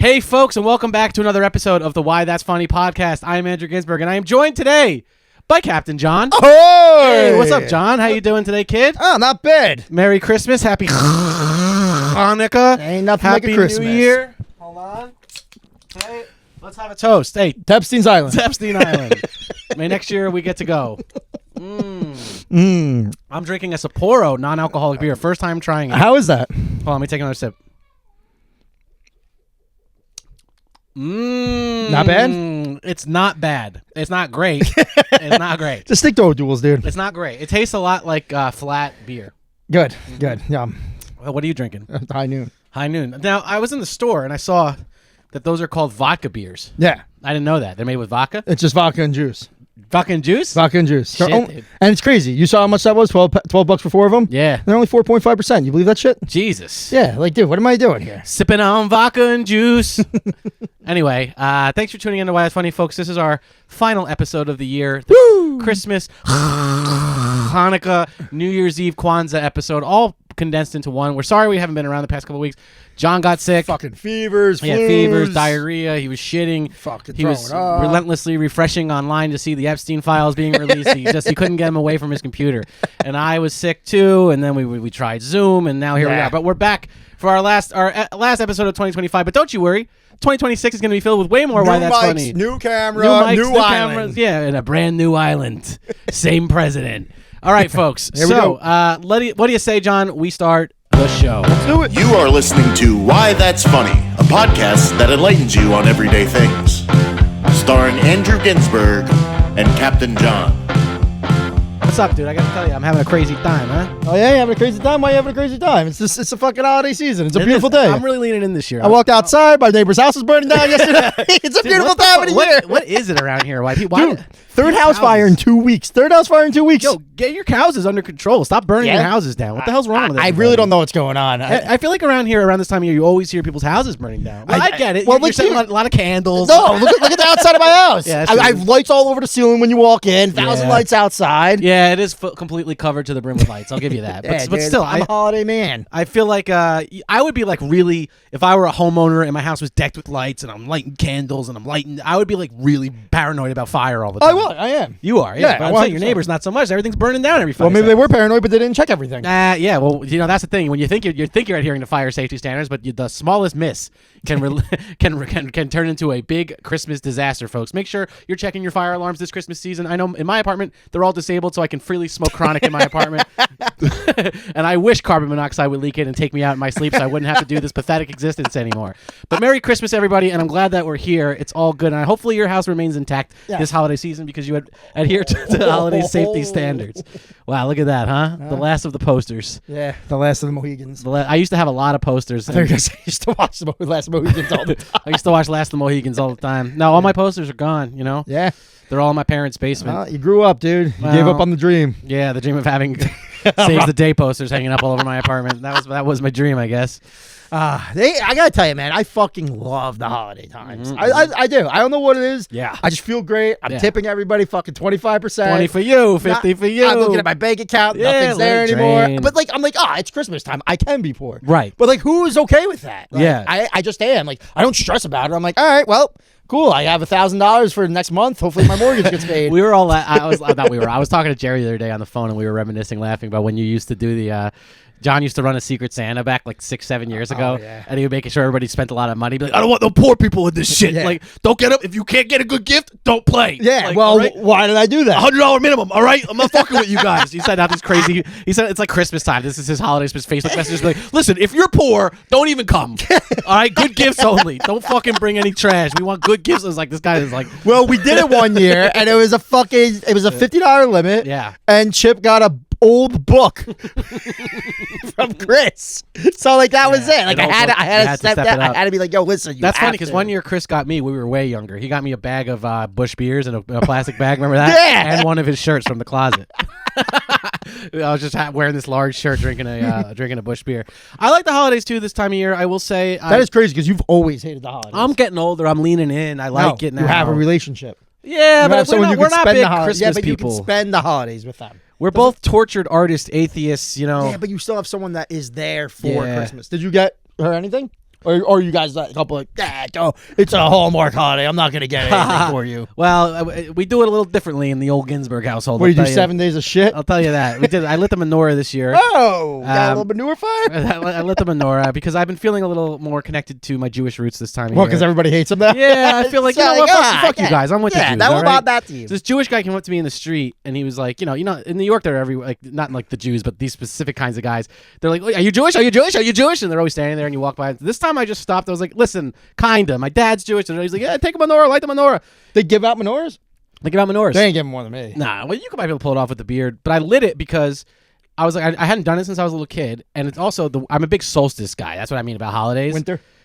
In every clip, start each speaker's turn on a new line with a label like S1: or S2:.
S1: Hey, folks, and welcome back to another episode of the Why That's Funny podcast. I'm Andrew Ginsberg, and I am joined today by Captain John.
S2: Oh,
S1: hey, what's up, John? How you doing today, kid?
S2: Oh, not bad.
S1: Merry Christmas. Happy Hanukkah.
S2: Ain't nothing
S1: Happy
S2: like a Christmas.
S1: New Year. Hold on. Hey, let's have a toast. Hey,
S2: Epstein's Island.
S1: Epstein Island. May next year we get to go. I'm drinking a Sapporo non-alcoholic beer. First time trying it.
S2: How is that?
S1: Hold on, let me take another sip.
S2: Not bad?
S1: It's not bad. It's not great. It's not great.
S2: Just stick to duels, dude.
S1: It's not great. It tastes a lot like flat beer.
S2: Good. Good. Yeah.
S1: Well, what are you drinking?
S2: High noon.
S1: High Noon. Now, I was in the store and I saw that those are called vodka beers.
S2: Yeah.
S1: I didn't know that. They're made with vodka?
S2: It's just vodka and juice.
S1: Vodka and juice?
S2: Vodka and juice.
S1: Shit, dude.
S2: And it's crazy. You saw how much that was? 12 bucks for 4 of them?
S1: Yeah.
S2: They're only 4.5%. You believe that shit?
S1: Jesus.
S2: Yeah. Like, dude, what am I doing here?
S1: Sipping on vodka and juice. Anyway, thanks for tuning in to Why That's Funny, folks. This is our final episode of the year. Christmas, Hanukkah, New Year's Eve, Kwanzaa episode, all condensed into one. We're sorry we haven't been around the past couple of weeks. John got sick.
S2: Fucking fevers,
S1: He had fevers, diarrhea. He was shitting.
S2: Fucking
S1: he was relentlessly refreshing online to see the Epstein Files being released. He couldn't get him away from his computer. And I was sick too. And then we tried Zoom, and now here we are. But we're back for our last episode of 2025. But don't you worry, 2026 is going to be filled with way more. Why That's Funny.
S2: New camera,
S1: New mics,
S2: new island.
S1: cameras, yeah, and a brand new island. Same president. All right, folks.
S2: Here we go.
S1: What do you say, John? We start the show.
S2: Let's do it.
S3: You are listening to Why That's Funny, a podcast that enlightens you on everyday things. Starring Andrew Ginsberg and Captain John.
S1: What's up, dude? I got to tell you, I'm having a crazy time, huh?
S2: Oh, yeah? You having a crazy time? Why are you having a crazy time? It's a fucking holiday season. It's a beautiful day.
S1: I'm really leaning in this year.
S2: I walked outside. My neighbor's house was burning down yesterday. It's a beautiful time of the year.
S1: What is it around here? Why?
S2: Dude, third house fire in 2 weeks.
S1: Yo, get your houses under control. Stop burning your houses down. What the hell's wrong with it?
S2: I really don't know what's going on.
S1: I feel like around this time of year, you always hear people's houses burning down. Well, I get it.
S2: Well,
S1: you're setting a lot of candles.
S2: No, look at the outside of my house.
S1: Yeah,
S2: I have lights all over the ceiling when you walk in. 1,000 lights outside.
S1: Yeah, it is completely covered to the brim with lights. I'll give you that. But
S2: Dude,
S1: still,
S2: I'm a holiday man.
S1: I feel like I would be like really, if I were a homeowner and my house was decked with lights and I'm lighting candles and I would be like really paranoid about fire all the time.
S2: I am.
S1: You are, yeah. But I'm saying your
S2: 100%.
S1: neighbors not so much. Everything's burning down every 5
S2: Well, maybe they
S1: seconds.
S2: were paranoid, but they didn't check everything.
S1: Yeah, well, that's the thing. When you think you're adhering to fire safety standards, but the smallest miss can turn into a big Christmas disaster, folks. Make sure you're checking your fire alarms this Christmas season. I know in my apartment they're all disabled, so I can freely smoke chronic in my apartment. And I wish carbon monoxide would leak in and take me out in my sleep, so I wouldn't have to do this pathetic existence anymore. But Merry Christmas, everybody, and I'm glad that we're here. It's all good, and hopefully your house remains intact this holiday season because you adhere to the holiday safety standards. Wow, look at that, huh? The last of the posters.
S2: Yeah, the last of the Mohegans.
S1: I used to have a lot of posters.
S2: I used to watch the last Mohegans all the time.
S1: I used to watch Last of the Mohegans all the time. No, all my posters are gone, you know?
S2: Yeah.
S1: They're all in my parents' basement.
S2: You grew up, dude. You gave up on the dream.
S1: Yeah, the dream of having Saves the Day posters hanging up all over my apartment. That was my dream, I guess.
S2: I gotta tell you, man, I fucking love the holiday times. I do. I don't know what it is.
S1: Yeah.
S2: I just feel great. I'm tipping everybody fucking 25%.
S1: 20 for you, 50 for you.
S2: I'm looking at my bank account.
S1: Yeah,
S2: Nothing's there
S1: let it
S2: anymore.
S1: drain.
S2: But I'm like, it's Christmas time. I can be poor.
S1: Right.
S2: But like, who is okay with that? Like,
S1: Yeah.
S2: I just am. Like, I don't stress about it. I'm like, all right, well, cool. I have $1,000 for next month. Hopefully my mortgage gets paid.
S1: We were all. I was talking to Jerry the other day on the phone, and we were reminiscing, laughing about when you used to do the. John used to run a Secret Santa back like 6-7 years ago, and he was making sure everybody spent a lot of money. He'd be like, I don't want no poor people in this shit.
S2: Yeah.
S1: Like, don't get up. If you can't get a good gift, don't play.
S2: Yeah,
S1: Like,
S2: well,
S1: all right?
S2: why did I do that?
S1: $100 minimum. All right, I'm not fucking with you guys. He said out this crazy. He said it's like Christmas time. This is his holiday Facebook message. Like, listen, if you're poor, don't even come. All right, good gifts only. Don't fucking bring any trash. We want good gifts. I was like, this guy is like.
S2: Well, we did it one year, and it was a $50 limit.
S1: Yeah.
S2: And Chip got a old book from Chris. So like that was it. Like I had to step down. I had to be like, yo, listen.
S1: That's funny because one year Chris got me. We were way younger. He got me a bag of Busch beers in a plastic bag. Remember that?
S2: Yeah.
S1: And one of his shirts from the closet. I was just wearing this large shirt, drinking a Busch beer. I like the holidays too this time of year. I will say
S2: that is crazy because you've always hated the holidays.
S1: I'm getting older. I'm leaning in. I like getting out.
S2: You have a relationship.
S1: Yeah, but we're not big Christmas
S2: yeah, but
S1: people.
S2: You can spend the holidays with them.
S1: We're both tortured artists, atheists, you know.
S2: Yeah, but you still have someone that is there for Christmas. Did you get her anything? Or you guys a couple it's a Hallmark holiday. I'm not gonna get anything for you.
S1: Well, we do it a little differently in the old Ginsburg household.
S2: What do you do? 7 days of shit.
S1: I'll tell you that. We did. I lit the menorah this year.
S2: Oh, got a little manure fire.
S1: I lit the menorah because I've been feeling a little more connected to my Jewish roots this time of
S2: Well,
S1: year.
S2: because everybody hates them now.
S1: Yeah, I feel like, you know what, fuck you guys. I'm with the Jews.
S2: That was
S1: all right?
S2: about that team.
S1: This Jewish guy came up to me in the street and he was like, you know, in New York, they're not like the Jews, but these specific kinds of guys. They're like, are you Jewish? Are you Jewish? Are you Jewish? And they're always standing there and you walk by. This time I just stopped. I was like, listen, kinda. My dad's Jewish. And he's like, yeah, take a menorah, light the menorah.
S2: They give out menorahs?
S1: They give out menorahs.
S2: They ain't giving more than me.
S1: Nah, well, you might be able to pull it off with the beard, but I lit it because I was like, I hadn't done it since I was a little kid, and it's also I'm a big solstice guy. That's what I mean about holidays.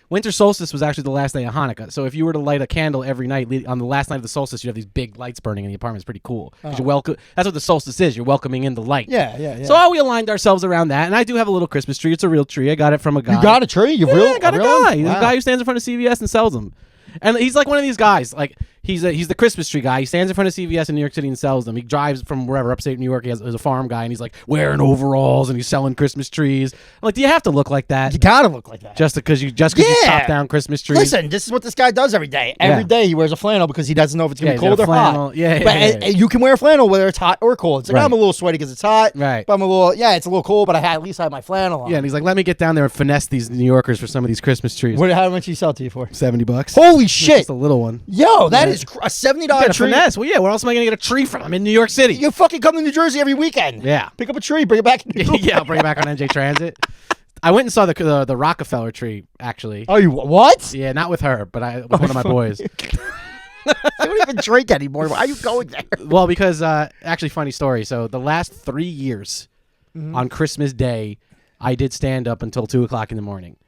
S1: Winter solstice was actually the last day of Hanukkah. So if you were to light a candle every night on the last night of the solstice, you have these big lights burning in the apartment. It's pretty cool. That's what the solstice is. You're welcoming in the light.
S2: Yeah.
S1: So we aligned ourselves around that, and I do have a little Christmas tree. It's a real tree. I got it from a guy.
S2: You got a tree?
S1: I got a guy. He's a guy who stands in front of CVS and sells them. And he's like one of these guys. Like he's the Christmas tree guy. He stands in front of CVS in New York City and sells them. He drives from wherever, upstate New York. He's a farm guy, and he's like wearing overalls and he's selling Christmas trees. I'm like, do you have to look like that?
S2: You gotta look like that.
S1: Just because you chop down Christmas trees.
S2: Listen, this is what this guy does every day. Every day he wears a flannel because he doesn't know if it's gonna be cold or hot. But you can wear a flannel whether it's hot or cold. It's like I'm a little sweaty because it's hot.
S1: Right.
S2: But I'm it's a little cold, but at least I have my flannel on.
S1: Yeah, and he's like, let me get down there and finesse these New Yorkers for some of these Christmas trees.
S2: How much he sell to you for?
S1: $70.
S2: Holy shit!
S1: Just a little one.
S2: Yo, that is a $70 tree.
S1: Finesse. Well, yeah. Where else am I gonna get a tree from? I'm in New York City.
S2: You fucking come to New Jersey every weekend.
S1: Yeah.
S2: Pick up a tree, bring it back.
S1: Yeah, I'll bring it back on NJ Transit. I went and saw the Rockefeller tree actually.
S2: Oh, you what?
S1: Yeah, not with her, but with one of my boys.
S2: I don't even drink anymore. Why are you going there?
S1: Well, because actually, funny story. So the last 3 years on Christmas Day, I did stand up until 2:00 in the morning.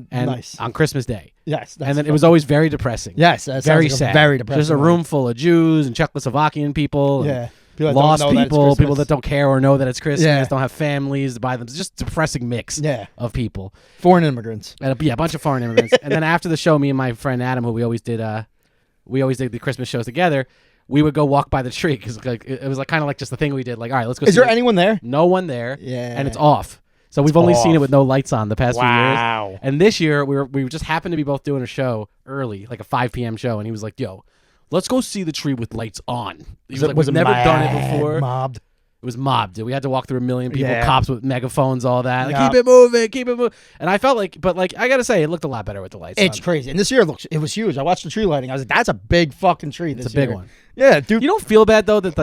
S1: And
S2: nice.
S1: On Christmas Day.
S2: Yes.
S1: And then it was always very depressing.
S2: Yes. That
S1: very
S2: like
S1: sad.
S2: Very depressing.
S1: Just a room full of Jews and Czechoslovakian people.
S2: Yeah.
S1: People lost people, people that don't care or know that it's Christmas, don't have families to buy them. It's just a depressing mix of people.
S2: Foreign immigrants.
S1: And a bunch of foreign immigrants. And then after the show, me and my friend Adam, who we always did the Christmas shows together, we would go walk by the tree because it was kind of like just the thing we did. Like, all right, let's go.
S2: Is there anyone there?
S1: No one there.
S2: Yeah.
S1: And it's off. So we've only seen it with no lights on the past few years.
S2: Wow.
S1: And this year we just happened to be both doing a show early, like a 5 p.m. show, and he was like, "Yo, let's go see the tree with lights on." He was like, "We've never done it before."
S2: Mobbed.
S1: It was mobbed. We had to walk through 1 million people,
S2: Yeah.
S1: cops with megaphones, all that. Like, keep it moving, keep it moving. And I felt like, but I gotta say, it looked a lot better with the lights.
S2: It's
S1: on.
S2: crazy. And this year it was huge. I watched the tree lighting. I was like, that's a big fucking tree.
S1: It's a big one.
S2: Yeah, dude.
S1: You don't feel bad though that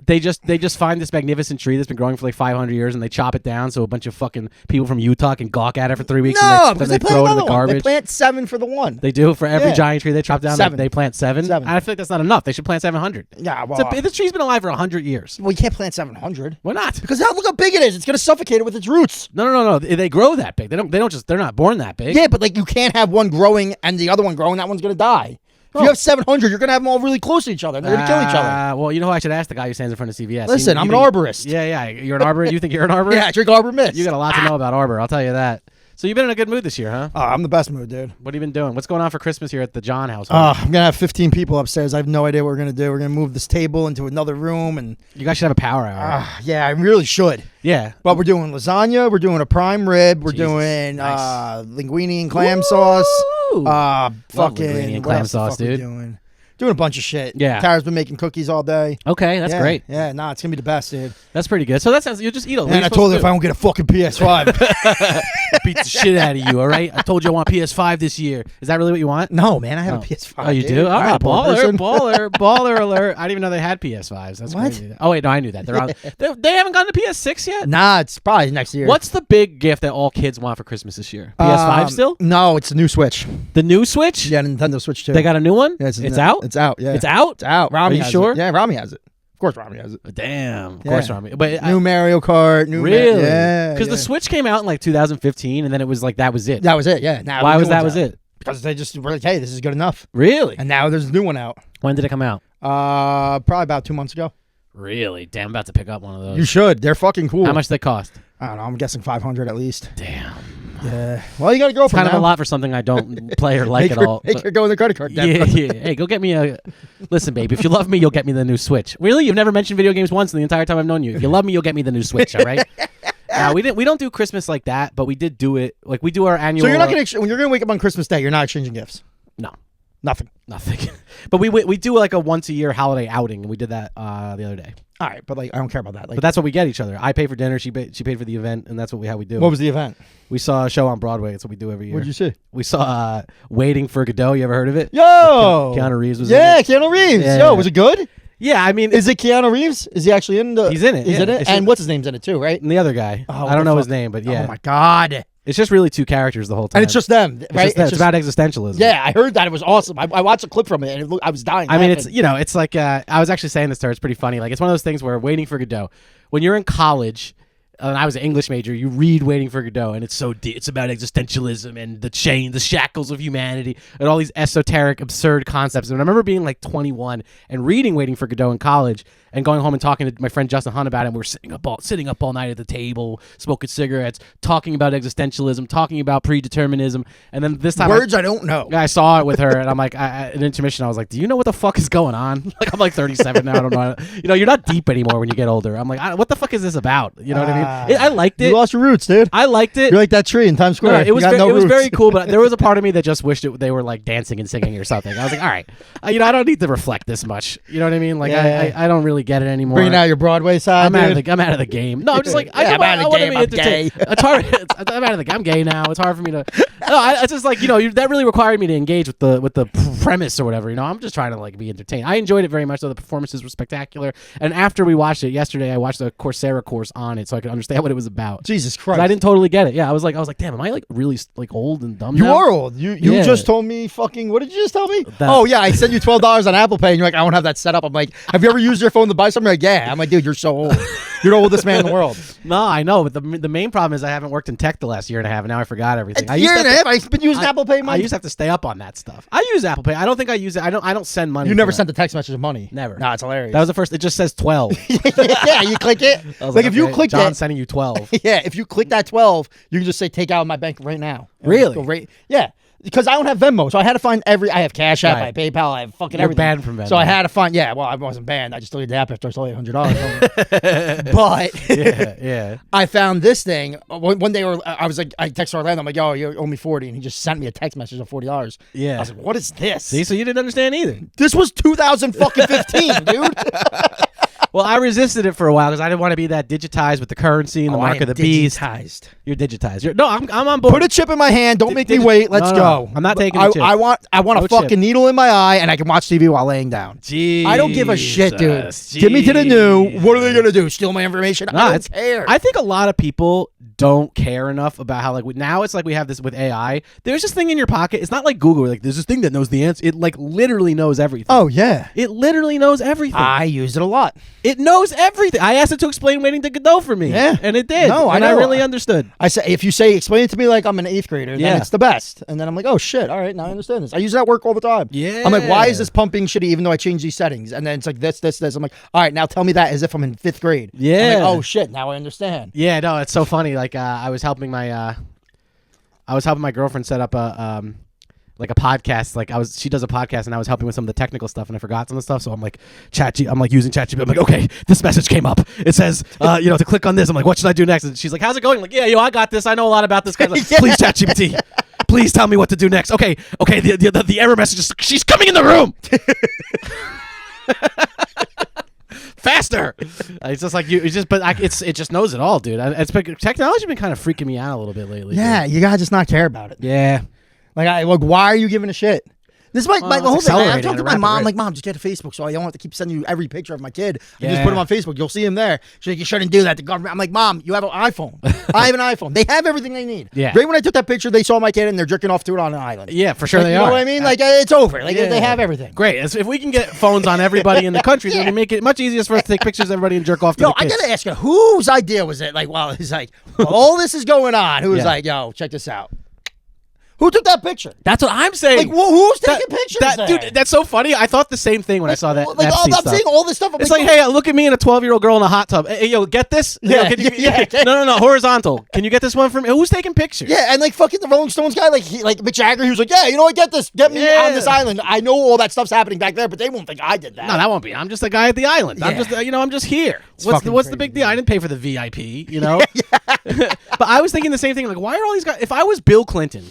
S1: they just find this magnificent tree that's been growing for 500 years and they chop it down so a bunch of fucking people from Utah can gawk at it for 3 weeks.
S2: No,
S1: and
S2: because
S1: they
S2: they
S1: throw
S2: plant
S1: it in the
S2: another one.
S1: garbage.
S2: They plant 7 for the one.
S1: They do for every giant tree they chop down.
S2: 7.
S1: They plant 7.
S2: 7.
S1: I feel like that's not enough. They should plant 700.
S2: Yeah, well,
S1: this tree's been alive for 100 years.
S2: Well, you can't plant 700.
S1: Why not?
S2: Because look how big it is. It's gonna suffocate it with its roots.
S1: No. They grow that big. They're not born that big.
S2: Yeah, but you can't have one growing and the other one growing. That one's gonna die. If you have 700, you're gonna have them all really close to each other. And they're gonna kill each other.
S1: Well, you know who I should ask? The guy who stands in front of CVS.
S2: Listen, I'm an arborist.
S1: Yeah. You're an arborist. You think you're an arborist?
S2: Yeah, I drink Arbor Mist.
S1: You got a lot to know about arbor. I'll tell you that. So you've been in a good mood this year, huh?
S2: Oh, I'm the best mood, dude.
S1: What have you been doing? What's going on for Christmas here at the John house?
S2: I'm gonna have 15 people upstairs. I have no idea what we're gonna do. We're gonna move this table into another room, and
S1: you guys should have a power hour.
S2: Yeah, I really should.
S1: Yeah,
S2: but we're doing lasagna. We're doing a prime rib. We're doing linguine and clam sauce. Fucking
S1: linguine and clam sauce, dude.
S2: Doing a bunch of shit.
S1: Yeah.
S2: Tara's been making cookies all day.
S1: Okay, that's great.
S2: Yeah, it's going to be the best, dude.
S1: That's pretty good. So that sounds, you'll just eat it.
S2: And I told her if I don't get a fucking PS5.
S1: Beat the shit out of you, all right? I told you I want PS5 this year. Is that really what you want?
S2: No, man, I have a PS5.
S1: Oh, you
S2: dude.
S1: do? All right,
S2: person.
S1: baller alert. I didn't even know they had PS5s. That's
S2: what?
S1: Crazy. Oh, wait, no, I knew that. They haven't gotten to PS6 yet?
S2: Nah, it's probably next year.
S1: What's the big gift that all kids want for Christmas this year? PS5 still?
S2: No, it's the new Switch.
S1: The new Switch?
S2: Yeah, Nintendo Switch 2.
S1: They got a new one?
S2: Yeah,
S1: it's out?
S2: It's out, yeah.
S1: It's out?
S2: It's out. Rami
S1: Are you sure?
S2: Yeah, Rami has it. Of course Rami has it.
S1: Damn. Of course Rami. But
S2: new Mario Kart. New
S1: really?
S2: Yeah.
S1: Because the Switch came out in 2015, and then it was that was it.
S2: That was it, yeah. Now
S1: why was that was it?
S2: Because they just were like, hey, this is good enough.
S1: Really?
S2: And now there's a new one out.
S1: When did it come out?
S2: Probably about 2 months ago.
S1: Really? Damn, I'm about to pick up one of those.
S2: You should. They're fucking cool.
S1: How much they cost?
S2: I don't know. I'm guessing 500 at least.
S1: Damn.
S2: Yeah. Well, you got to go for
S1: kind of a lot for something I don't play or like at all.
S2: Make her go in the credit card.
S1: Yeah. Hey, go get me a... Listen, baby, if you love me, you'll get me the new Switch. Really? You've never mentioned video games once in the entire time I've known you. If you love me, you'll get me the new Switch, all right? No, we didn't. We don't do Christmas like that, but we did do it. Like we do our annual.
S2: So you're not gonna when you're gonna wake up on Christmas Day, you're not exchanging gifts.
S1: No,
S2: nothing.
S1: But we do like a once a year holiday outing, and we did that the other day.
S2: All right, but like I don't care about that. Like,
S1: but that's what we get each other. I pay for dinner. She paid for the event, and that's how we do.
S2: What was the event?
S1: We saw a show on Broadway. That's what we do every year.
S2: What'd you see?
S1: We saw Waiting for Godot. You ever heard of it?
S2: Yo,
S1: Keanu Reeves was.
S2: Yeah,
S1: in it.
S2: Keanu Reeves.
S1: Yeah.
S2: Yo, was it good?
S1: Yeah, I mean,
S2: is it Keanu Reeves? Is he actually in the?
S1: He's in it.
S2: He's in it. And what's his name's in it too, right?
S1: And the other guy.
S2: Oh,
S1: I don't know his name, but yeah.
S2: Oh my god.
S1: It's just really two characters the whole time.
S2: And it's just them, right?
S1: It's about existentialism.
S2: Yeah, I heard that. It was awesome. I watched a clip from it, and I was dying.
S1: I mean, it's like, I was actually saying this to her. It's pretty funny. Like, it's one of those things where Waiting for Godot, when you're in college, and I was an English major, you read Waiting for Godot, and it's so deep. It's about existentialism and the shackles of humanity, and all these esoteric, absurd concepts. And I remember being like 21 and reading Waiting for Godot in college, and going home and talking to my friend Justin Hunt about it. And we're sitting up all night at the table, smoking cigarettes, talking about existentialism, talking about predeterminism. And then this time,
S2: I don't know.
S1: I saw it with her, and I'm like, at intermission, I was like, "Do you know what the fuck is going on?" Like, I'm like 37 now. I don't know. You know, you're not deep anymore when you get older. I'm like, what the fuck is this about? You know what I mean? I liked it.
S2: You lost your roots, dude.
S1: I liked it.
S2: You're like that tree in Times Square.
S1: No, it was very cool, but there was a part of me that just wished they were like dancing and singing or something. I was like, all right, I don't need to reflect this much. You know what I mean? Like, I don't really get it anymore.
S2: Bringing out your Broadway side.
S1: I'm out of the game. No, I'm just like
S2: I'm out of the game. I'm gay.
S1: It's hard. I'm out of the game. I'm gay now. It's hard for me to. No, it's just like that really required me to engage with the premise or whatever. You know, I'm just trying to like be entertained. I enjoyed it very much. So the performances were spectacular. And after we watched it yesterday, I watched a Coursera course on it so I could understand what it was about.
S2: Jesus Christ!
S1: I didn't totally get it. Yeah, I was like, damn, am I like really like old and dumb?
S2: You
S1: now?
S2: are old. You just told me fucking. What did you just tell me? Oh yeah, I sent you $12 on Apple Pay, and you're like, I don't have that set up. I'm like, have you ever used your phone to buy something? You're like, yeah. I'm like, dude, you're so old. You're the oldest man in the world.
S1: No, I know, but the main problem is I haven't worked in tech the last year and a half, and now I forgot everything.
S2: I've been using Apple Pay money.
S1: I used to have to stay up on that stuff. I use Apple Pay. I don't think I use it. I don't send money.
S2: You never sent the text message of money.
S1: Never.
S2: No, it's hilarious.
S1: That was the first. It just says 12.
S2: Yeah, you click it. Like if you click
S1: John's
S2: that,
S1: sending you 12.
S2: Yeah, if you click that 12, you can just say take out of my bank right now.
S1: Really?
S2: Yeah. Because I don't have Venmo, so I had to find I have Cash App, I have PayPal, I have fucking everything.
S1: Banned from Venmo.
S2: So I had to find, well, I wasn't banned. I just deleted the app after I stole $100. But
S1: yeah.
S2: I found this thing. One day I was like, I texted Orlando, I'm like, yo, you owe me 40. And he just sent me a text message of $40.
S1: Yeah.
S2: I was like, what is this?
S1: See, so you didn't understand either.
S2: This was 2015, dude.
S1: Well, I resisted it for a while because I didn't want to be that digitized with the currency and the mark of the beast. You're digitized. No, I'm on board.
S2: Put a chip in my hand. Don't make me wait. Let's go.
S1: I'm not taking a chip.
S2: I want a fucking needle in my eye, and I can watch TV while laying down.
S1: Jeez.
S2: I don't give a shit, dude. Give me to the new. What are they gonna do? Steal my information? I don't care.
S1: I think a lot of people don't care enough about how like now it's like we have this with AI. There's this thing in your pocket. It's not like Google. Like there's this thing that knows the answer. It like literally knows everything.
S2: Oh yeah.
S1: It literally knows everything.
S2: I use it a lot.
S1: It knows everything. I asked it to explain Waiting to Godot for me.
S2: Yeah.
S1: And it did.
S2: No,
S1: I really understood.
S2: I say if you say explain it to me like I'm an 8th grader, then it's the best. And then I'm like, oh shit, all right, now I understand this. I use it at work all the time.
S1: Yeah.
S2: I'm like, why is this pumping shitty even though I changed these settings? And then it's like this. I'm like, all right, now tell me that as if I'm in 5th grade.
S1: Yeah.
S2: I'm like, oh shit, now I understand.
S1: Yeah, no, it's so funny. Like I was helping my girlfriend set up a podcast. Like she does a podcast, and I was helping with some of the technical stuff, and I forgot some of the stuff. So I'm like using ChatGPT. I'm like, okay, this message came up. It says, to click on this. I'm like, what should I do next? And she's like, how's it going? I'm like, yeah, I got this. I know a lot about this. Like, please, ChatGPT, please tell me what to do next. Okay. The error message is she's coming in the room. Faster! It's just like it just knows it all, dude. Technology's been kind of freaking me out a little bit lately.
S2: Yeah, dude. You gotta just not care about it.
S1: Yeah.
S2: Like, why are you giving a shit? This is my whole thing. I talked to my mom. Like, Mom, just get a Facebook so I don't have to keep sending you every picture of my kid. And just put him on Facebook. You'll see him there. She's like, you shouldn't do that. The government. I'm like, Mom, you have an iPhone. I have an iPhone. They have everything they need.
S1: Yeah.
S2: Right when I took that picture, they saw my kid and they're jerking off to it on an island.
S1: Yeah, for sure
S2: they are. You know what I mean? Like, it's over. Like, they have everything.
S1: Great. If we can get phones on everybody in the country, then we make it much easier for us to take pictures of everybody and jerk off to the kids.
S2: I gotta ask you, whose idea was it? Like, well, it's like, all this is going on. Who was like, yo, check this out. Who took that picture?
S1: That's what I'm saying.
S2: Like, who's taking pictures there?
S1: Dude, that's so funny. I thought the same thing when I saw that.
S2: Like, I'm
S1: stuff.
S2: seeing all this stuff.
S1: It's like, hey, look at me and a 12-year-old girl in a hot tub. Hey, yo, get this?
S2: Yeah,
S1: Yo,
S2: yeah.
S1: No, horizontal. Can you get this one from me? Who's taking pictures?
S2: Yeah, and like fucking the Rolling Stones guy, like Mick Jagger, he was like, yeah, you know what, get me on this island. I know all that stuff's happening back there, but they won't think I did that.
S1: No, that won't be. I'm just a guy at the island.
S2: Yeah.
S1: I'm just here. What's the big deal? I didn't pay for the VIP, you know? But I was thinking the same thing. Like, why are all these guys? If I was Bill Clinton,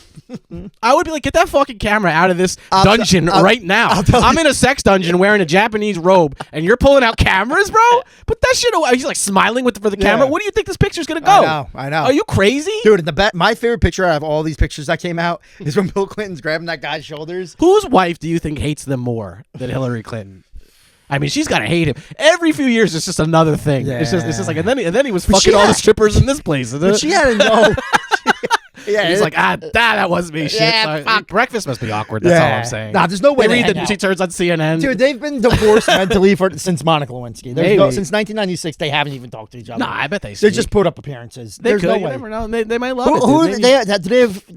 S1: I would be like, get that fucking camera out of this dungeon right now. I'm in a sex dungeon wearing a Japanese robe, and you're pulling out cameras, bro? Put that shit away. He's like smiling for the camera. Where do you think this picture's gonna go?
S2: I know.
S1: Are you crazy?
S2: Dude, my favorite picture out of all these pictures that came out is when Bill Clinton's grabbing that guy's shoulders.
S1: Whose wife do you think hates them more than Hillary Clinton? I mean, she's gotta hate him. Every few years, it's just another thing.
S2: Yeah.
S1: It's just like, and then he was fucking all the strippers in this place.
S2: But she had to know. Yeah,
S1: he's like, that wasn't me. Shit.
S2: Yeah, fuck.
S1: Breakfast must be awkward. That's all I'm saying.
S2: Nah, there's no way.
S1: She turns on CNN.
S2: Dude, they've been divorced mentally since Monica Lewinsky. Since 1996, they haven't even talked to each other.
S1: Nah, I bet they.
S2: They just put up appearances.
S1: There's
S2: no
S1: way.
S2: way.
S1: You never know. They might love
S2: it.
S1: Dude.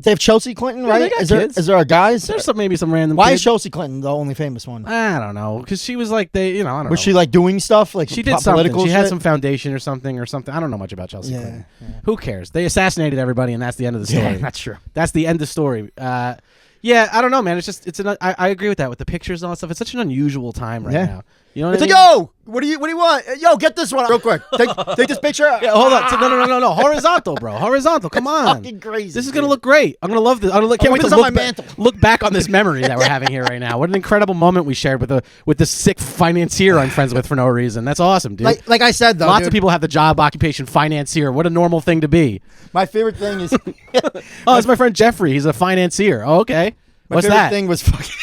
S2: They have Chelsea Clinton,
S1: Yeah,
S2: right?
S1: they got
S2: Is there a guys?
S1: There's maybe some random.
S2: Why
S1: kid.
S2: is Chelsea Clinton the only famous one?
S1: I don't know, because she was like I don't know.
S2: Was she like doing stuff like
S1: she did
S2: political
S1: something? She had
S2: shit?
S1: some foundation or something. I don't know much about Chelsea Clinton. Who cares? They assassinated everybody, and that's the end of the story.
S2: Yeah, that's true.
S1: That's the end of the story. Yeah, I don't know, man. I agree with that with the pictures and all that stuff. It's such an unusual time right now. You know what I mean?
S2: Like, yo, what do you want? Yo, get this one real quick. Take this picture.
S1: Yeah, hold on. No. Horizontal, bro. Horizontal. Come on.
S2: Fucking crazy.
S1: This is gonna look great. I'm gonna love this. Can't wait to look back on this memory that we're having here right now. What an incredible moment we shared with this sick financier I'm friends with for no reason. That's awesome, dude.
S2: Like I said, though,
S1: lots of people have the job occupation financier. What a normal thing to be.
S2: My favorite thing is
S1: oh, it's my friend Jeffrey. He's a financier. Oh, okay. What's that?
S2: My favorite thing was fucking.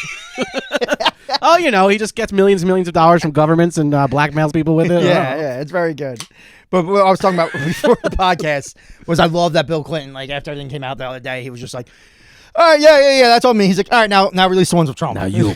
S1: Oh, he just gets millions and millions of dollars from governments and blackmails people with it.
S2: Yeah, it's very good. But what I was talking about before the podcast was I love that Bill Clinton, like after everything came out the other day, he was just like, all right, yeah, that's all me. He's like, all right, now release the ones with Trump.
S1: Now you.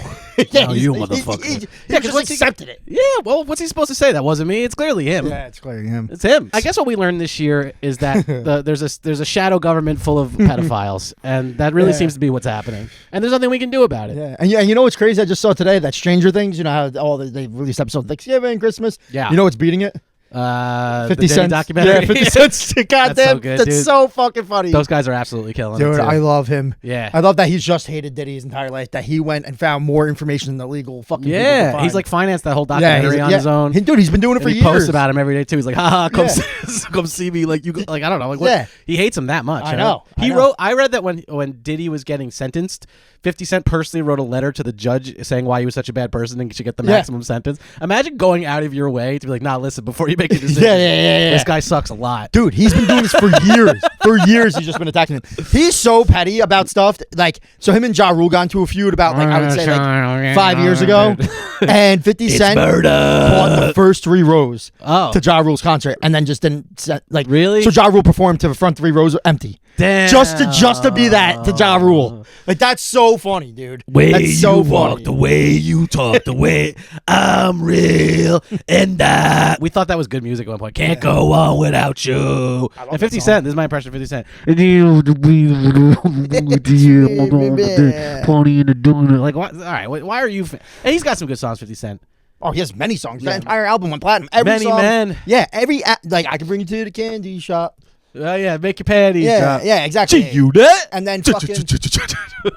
S1: Now you, motherfucker.
S2: He just accepted it.
S1: Yeah, well, what's he supposed to say? That wasn't me. It's clearly him.
S2: Yeah, it's clearly him.
S1: It's him. I guess what we learned this year is that there's a shadow government full of pedophiles, and that really seems to be what's happening. And there's nothing we can do about it.
S2: Yeah, and you know what's crazy? I just saw today that Stranger Things. You know how they released episodes of Thanksgiving, Christmas.
S1: Yeah.
S2: You know what's beating it?
S1: 50 Cent documentary.
S2: Yeah, 50 Cent. Goddamn,
S1: that's so good,
S2: that's so fucking funny.
S1: Those guys are absolutely killing it.
S2: Dude,
S1: too.
S2: I love him.
S1: Yeah.
S2: I love that he's just hated Diddy his entire life, that he went and found more information than the legal fucking people could find.
S1: He's like financed that whole documentary on his own.
S2: Dude, he's been doing it for
S1: he
S2: years.
S1: He posts about him every day too. He's like, haha, come see me. Like, I don't know. Like, what? He hates him that much.
S2: I know.
S1: I read that when Diddy was getting sentenced, 50 Cent personally wrote a letter to the judge saying why he was such a bad person and should get the maximum sentence. Imagine going out of your way to be like, nah, listen, before you make a decision.
S2: Yeah.
S1: This guy sucks a lot.
S2: Dude, he's been doing this for years. For years, he's just been attacking him. He's so petty about stuff. Like, so him and Ja Rule got into a feud about, like, I would say, like, 5 years ago. And 50 Cent bought the first 3 rows to Ja Rule's concert and then just didn't, like,
S1: really?
S2: So Ja Rule performed to the front 3 rows empty.
S1: Damn.
S2: Just to be that to Ja Rule. Like, that's so funny, dude. That's so funny.
S1: Walk, the way you talk, the way I'm real, and we thought that was good music at one point. Can't go on without you. And 50 Cent, this is my impression of 50 Cent. Like, what? All right, why are you? And he's got some good songs, 50 Cent.
S2: Oh, he has many songs. That entire album went platinum. Every song.
S1: Men.
S2: Yeah, like, I can bring you to the candy shop.
S1: Oh, yeah, make your panties drop.
S2: Yeah, exactly.
S1: You that?
S2: And then fucking,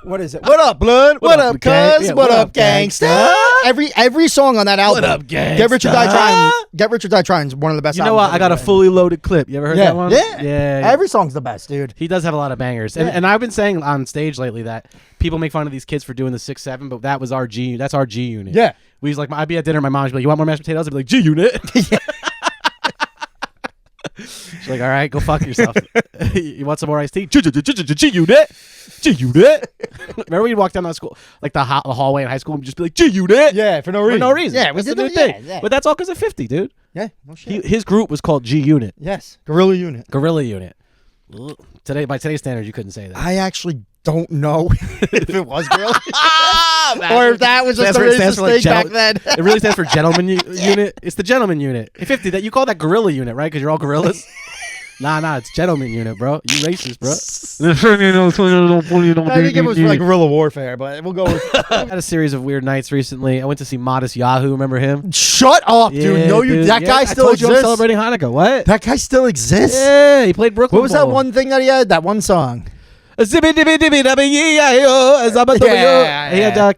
S2: what is it? What up, blood? What up, cuz?
S1: Yeah,
S2: what up, gangsta? Every song on that album.
S1: What up, gangsta?
S2: Get Rich or Die Trying. Get Rich or Die Trying is one of the best.
S1: You know what? I got a fully loaded clip. You ever heard that one?
S2: Yeah. Every song's the best, dude.
S1: He does have a lot of bangers. And I've been saying on stage lately that people make fun of these kids for doing the 6'7", but that was our G. That's our G unit.
S2: Yeah.
S1: We was like, I'd be at dinner, my mom's be like, you want more mashed potatoes? I'd be like, G unit. She's like, all right, go fuck yourself. You want some more iced tea? G unit. G unit. Remember we'd walk down that school, like the hallway in high school, and just be like, G unit.
S2: Yeah, for no reason.
S1: Yeah,
S2: we
S1: did
S2: the
S1: new thing.
S2: Yeah.
S1: But that's all because of 50, dude.
S2: Yeah, no shit.
S1: His group was called G Unit.
S2: Yes, Gorilla Unit.
S1: Gorilla Unit. By today's standards, you couldn't say that.
S2: I actually don't know if it was Gorilla or if that was just a racist thing back then.
S1: It really stands for Gentleman Unit. It's the Gentleman Unit. 50, that you call that Gorilla Unit, right? Because you're all gorillas. Nah, it's gentleman unit, bro. You racist, bro.
S2: I think it was for like guerrilla warfare, but we'll go with.
S1: I had a series of weird nights recently. I went to see Modest Yahoo. Remember him?
S2: Shut up, dude.
S1: Yeah,
S2: No, you.
S1: dude.
S2: That guy
S1: I
S2: still
S1: told you I'm
S2: exists.
S1: celebrating Hanukkah. What?
S2: That guy still exists.
S1: Yeah, he played Brooklyn.
S2: What was that
S1: Bowl.
S2: one thing that he had? That one song.
S1: He had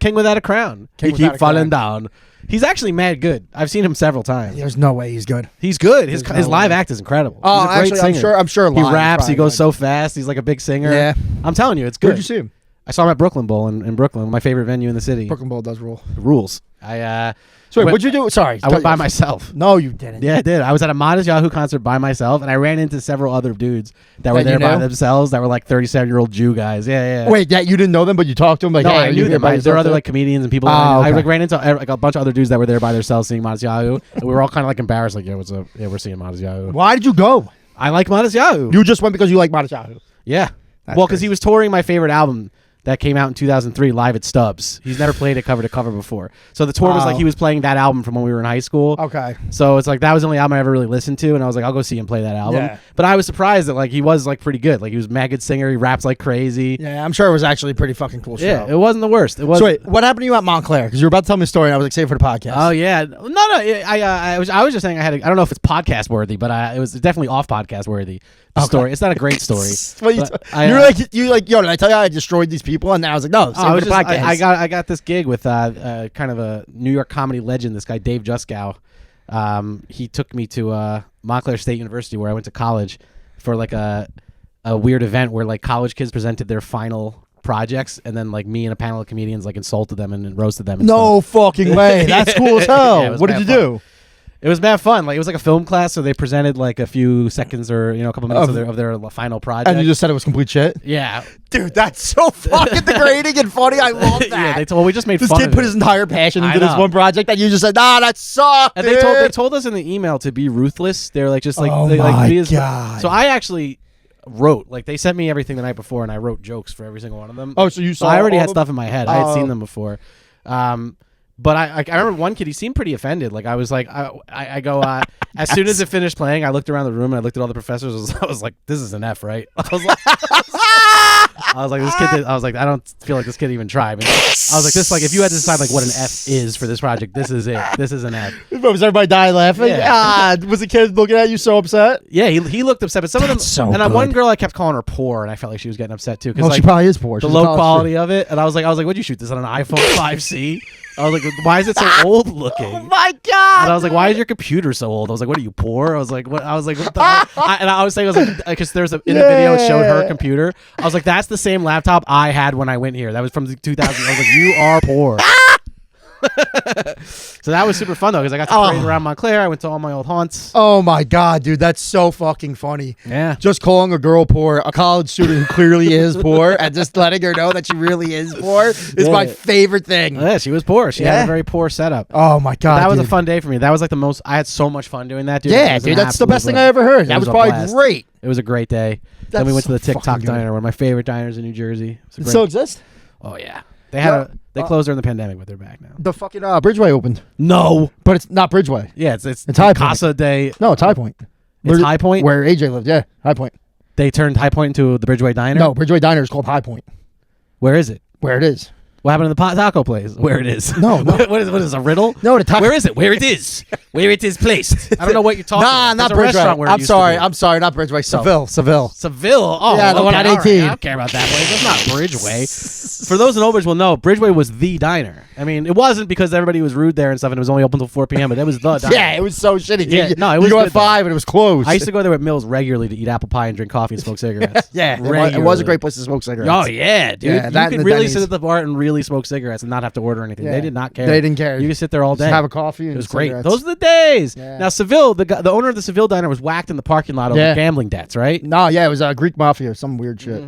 S1: King Without a Crown.
S2: King
S1: He
S2: Without
S1: keep
S2: a
S1: falling
S2: Crown.
S1: down. He's actually mad good. I've seen him several times.
S2: There's no way he's good.
S1: He's good. His
S2: There's no
S1: live
S2: way.
S1: act is incredible.
S2: Oh,
S1: He's a great
S2: actually,
S1: singer.
S2: I'm sure.
S1: He
S2: live is
S1: raps. He
S2: probably
S1: goes
S2: good.
S1: so fast. He's like a big singer.
S2: Yeah.
S1: I'm telling you, it's good.
S2: Where'd you see him?
S1: I saw him at Brooklyn Bowl in Brooklyn, my favorite venue in the city.
S2: Brooklyn Bowl does rule.
S1: Rules. I
S2: So wait,
S1: went-
S2: what'd you do? Sorry,
S1: I went by myself.
S2: No, you didn't.
S1: Yeah, I did. I was at a Modest Yahoo concert by myself, and I ran into several other dudes that were
S2: That
S1: there
S2: you
S1: by
S2: knew?
S1: themselves. That were like 37-year-old Jew guys. Yeah.
S2: Wait, yeah, you didn't know them, but you talked to them. Like,
S1: No,
S2: hey,
S1: I
S2: are you
S1: knew
S2: here
S1: them.
S2: by
S1: There
S2: yourself
S1: were other
S2: too?
S1: like comedians and people.
S2: Oh,
S1: I
S2: okay.
S1: like ran into like a bunch of other dudes that were there by themselves seeing Modest Yahoo, and we were all kind of like embarrassed. Like, yeah, what's up? Yeah, we're seeing Modest Yahoo.
S2: Why did you go?
S1: I like Modest Yahoo.
S2: You just went because you like Modest Yahoo.
S1: Yeah.
S2: That's
S1: Well, because
S2: crazy.
S1: he was touring my favorite album that came out in 2003 live at Stubbs. He's never played it cover to cover before. So the tour was like
S2: Oh.
S1: he was playing that album from when we were in high school.
S2: Okay.
S1: So it's like that was the only album I ever really listened to, and I was like, I'll go see him play that album.
S2: Yeah.
S1: But I was surprised that like he was like pretty good. Like he was a mad good singer. He raps like crazy.
S2: Yeah, I'm sure it was actually a pretty fucking cool show.
S1: Yeah, it wasn't the worst. It was.
S2: So wait, what happened to you at Montclair? Because you were about to tell me a story, and I was excited for the podcast.
S1: Oh yeah, no. I was just saying I don't know if it's podcast worthy, but it was definitely off podcast worthy. The story. It's not a great story.
S2: What you like, yo, did I tell you I destroyed these people? And then I was like, no, save
S1: I
S2: it for the podcast.
S1: I got this gig with kind of a New York comedy legend. This guy Dave Juskow. He took me to Montclair State University where I went to college for like a weird event where like college kids presented their final projects, and then like me and a panel of comedians like insulted them and roasted them. And
S2: No fucking way. That's cool as hell.
S1: Yeah, it was
S2: What did you
S1: mad
S2: do?
S1: It was mad fun. Like it was like a film class, so they presented like a few seconds or a couple minutes of their final project.
S2: And you just said it was complete shit?
S1: yeah,
S2: Dude, that's so fucking degrading and funny. I love that.
S1: yeah. They told we just made
S2: this
S1: fun
S2: kid
S1: of
S2: put
S1: it.
S2: his entire passion
S1: I
S2: into this
S1: know.
S2: one project, and you just said, nah, that sucked.
S1: And they told us in the email to be ruthless. They're like just like
S2: Oh
S1: they, like,
S2: my
S1: be as-
S2: God.
S1: So I actually wrote like they sent me everything the night before, and I wrote jokes for every single one of them.
S2: Oh, so you
S1: So
S2: saw
S1: I already
S2: all
S1: had
S2: of
S1: stuff in my head. I had
S2: Oh.
S1: seen them before. But I remember one kid. He seemed pretty offended. Like I was like, I go as soon as it finished playing, I looked around the room and I looked at all the professors. I was like, this is an F, right? I was like, this kid. I was like, I don't feel like this kid even tried. I mean, I was like, this like if you had to decide like what an F is for this project, this is it. This is an F.
S2: Was everybody dying laughing?
S1: Yeah.
S2: Ah, was the kid looking at you so upset?
S1: Yeah, he looked upset, but some of them.
S2: That's so
S1: and
S2: good.
S1: One girl I kept calling her poor, and I felt like she was getting upset too because
S2: Well,
S1: like
S2: she probably is poor.
S1: the
S2: She's a
S1: low
S2: college
S1: quality of it. And I was like, what'd you shoot this on an iPhone 5C? I was like, why is it so old looking?
S2: Oh my God.
S1: And I was like, why is your computer so old? I was like, what are you, poor? I was like, what? I was like, what the and I was saying, because there's in the video it showed her computer. I was like, that's the same laptop I had when I went here. That was from the 2000. I was like, you are poor. So that was super fun though, because I got to parade around Montclair. I went to all my old haunts.
S2: Oh my God, dude, that's so fucking funny.
S1: Yeah.
S2: Just calling a girl poor, a college student who clearly is poor, and just letting her know that she really is poor is my favorite thing.
S1: Yeah, she was poor. She had
S2: Yeah.
S1: a very poor setup.
S2: Oh my God,
S1: That was
S2: dude.
S1: a fun day for me. That was like the most. I had so much fun doing that, dude. It
S2: Yeah,
S1: was an
S2: dude, that's the
S1: absolute
S2: best thing I
S1: blast.
S2: ever heard.
S1: It
S2: That was
S1: a
S2: probably
S1: blast.
S2: great.
S1: It was a great day. Then
S2: That's
S1: we went to the
S2: so
S1: TikTok
S2: fucking good.
S1: Diner, one of my favorite diners in New Jersey. It's a
S2: It
S1: great-
S2: still exists?
S1: oh yeah, they had they closed during the pandemic, but they're back now.
S2: The fucking Bridgeway opened,
S1: No,
S2: but it's not Bridgeway.
S1: yeah, it's
S2: It's High Point.
S1: Casa Day.
S2: No, it's High Point.
S1: It's High Point.
S2: Where AJ lived, yeah, High Point.
S1: They turned High Point into the Bridgeway Diner.
S2: No, Bridgeway Diner is called High Point.
S1: Where is it?
S2: Where it is.
S1: What happened to the taco place? Where it is?
S2: No, no.
S1: what is a riddle?
S2: No, the taco.
S1: Where is it? Where it is? Where it is placed? I don't know what you're talking
S2: Nah,
S1: about.
S2: not
S1: There's a restaurant
S2: Bridgeway.
S1: where it
S2: I'm
S1: used
S2: sorry.
S1: to be.
S2: I'm sorry, not Bridgeway. Seville.
S1: Seville. Oh,
S2: Yeah, the one
S1: okay,
S2: on
S1: all right.
S2: 18.
S1: I don't care about that place. That's not Bridgeway. For those in Old Bridge will know, Bridgeway was the diner. I mean, it wasn't because everybody was rude there and stuff, and it was only open until 4 p.m., but it was the diner.
S2: Yeah, it was so shitty.
S1: Yeah, no, it
S2: you
S1: was
S2: go
S1: good
S2: at 5 and it was closed.
S1: I used to go there with Mills regularly to eat apple pie and drink coffee and smoke cigarettes.
S2: Yeah, it was a
S1: Regularly.
S2: great place to smoke cigarettes.
S1: Oh yeah, dude!
S2: Yeah, that
S1: you
S2: and
S1: could
S2: the
S1: really
S2: Denny's.
S1: sit at the bar and really smoke cigarettes and not have to order anything.
S2: Yeah.
S1: They did not care.
S2: They didn't care.
S1: You could sit there all day.
S2: Just have a coffee. And
S1: It was great.
S2: cigarettes.
S1: Those are the days.
S2: Yeah.
S1: Now Seville, the owner of the Seville diner was whacked in the parking lot over
S2: Yeah.
S1: gambling debts. Right?
S2: No, yeah, it was Greek mafia or some weird shit.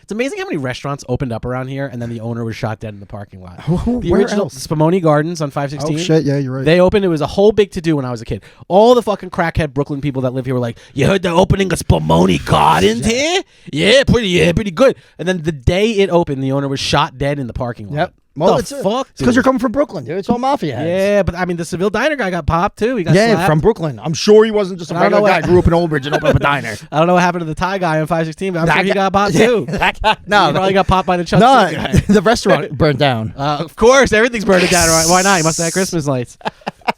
S1: It's amazing how many restaurants opened up around here and then the owner was shot dead in the parking lot. The
S2: Where
S1: original
S2: else?
S1: Spumoni Gardens on 516.
S2: Oh shit, yeah, you're right.
S1: They opened. It was a whole big to do when I was a kid. All the fucking crackhead Brooklyn people that live here were like, "You heard they're opening a Spumoni Gardens here? Yeah, pretty good." And then the day it opened, the owner was shot dead in the parking lot.
S2: Yep. Well,
S1: the fuck?
S2: It's because you're coming from Brooklyn, dude. It's all mafia heads.
S1: Yeah, but I mean, the Seville diner guy got popped too. He got
S2: Yeah,
S1: slapped.
S2: from Brooklyn. I'm sure he wasn't just a regular guy who grew up in Old Bridge and opened up a diner.
S1: I don't know what happened to the Thai guy on 516, but I'm sure he
S2: guy-
S1: got popped too.
S2: That guy, no,
S1: He probably got popped by the Chuck
S2: no,
S1: guy.
S2: the restaurant burnt down.
S1: Of course, everything's burning down. Right? Why not? You must have had Christmas lights.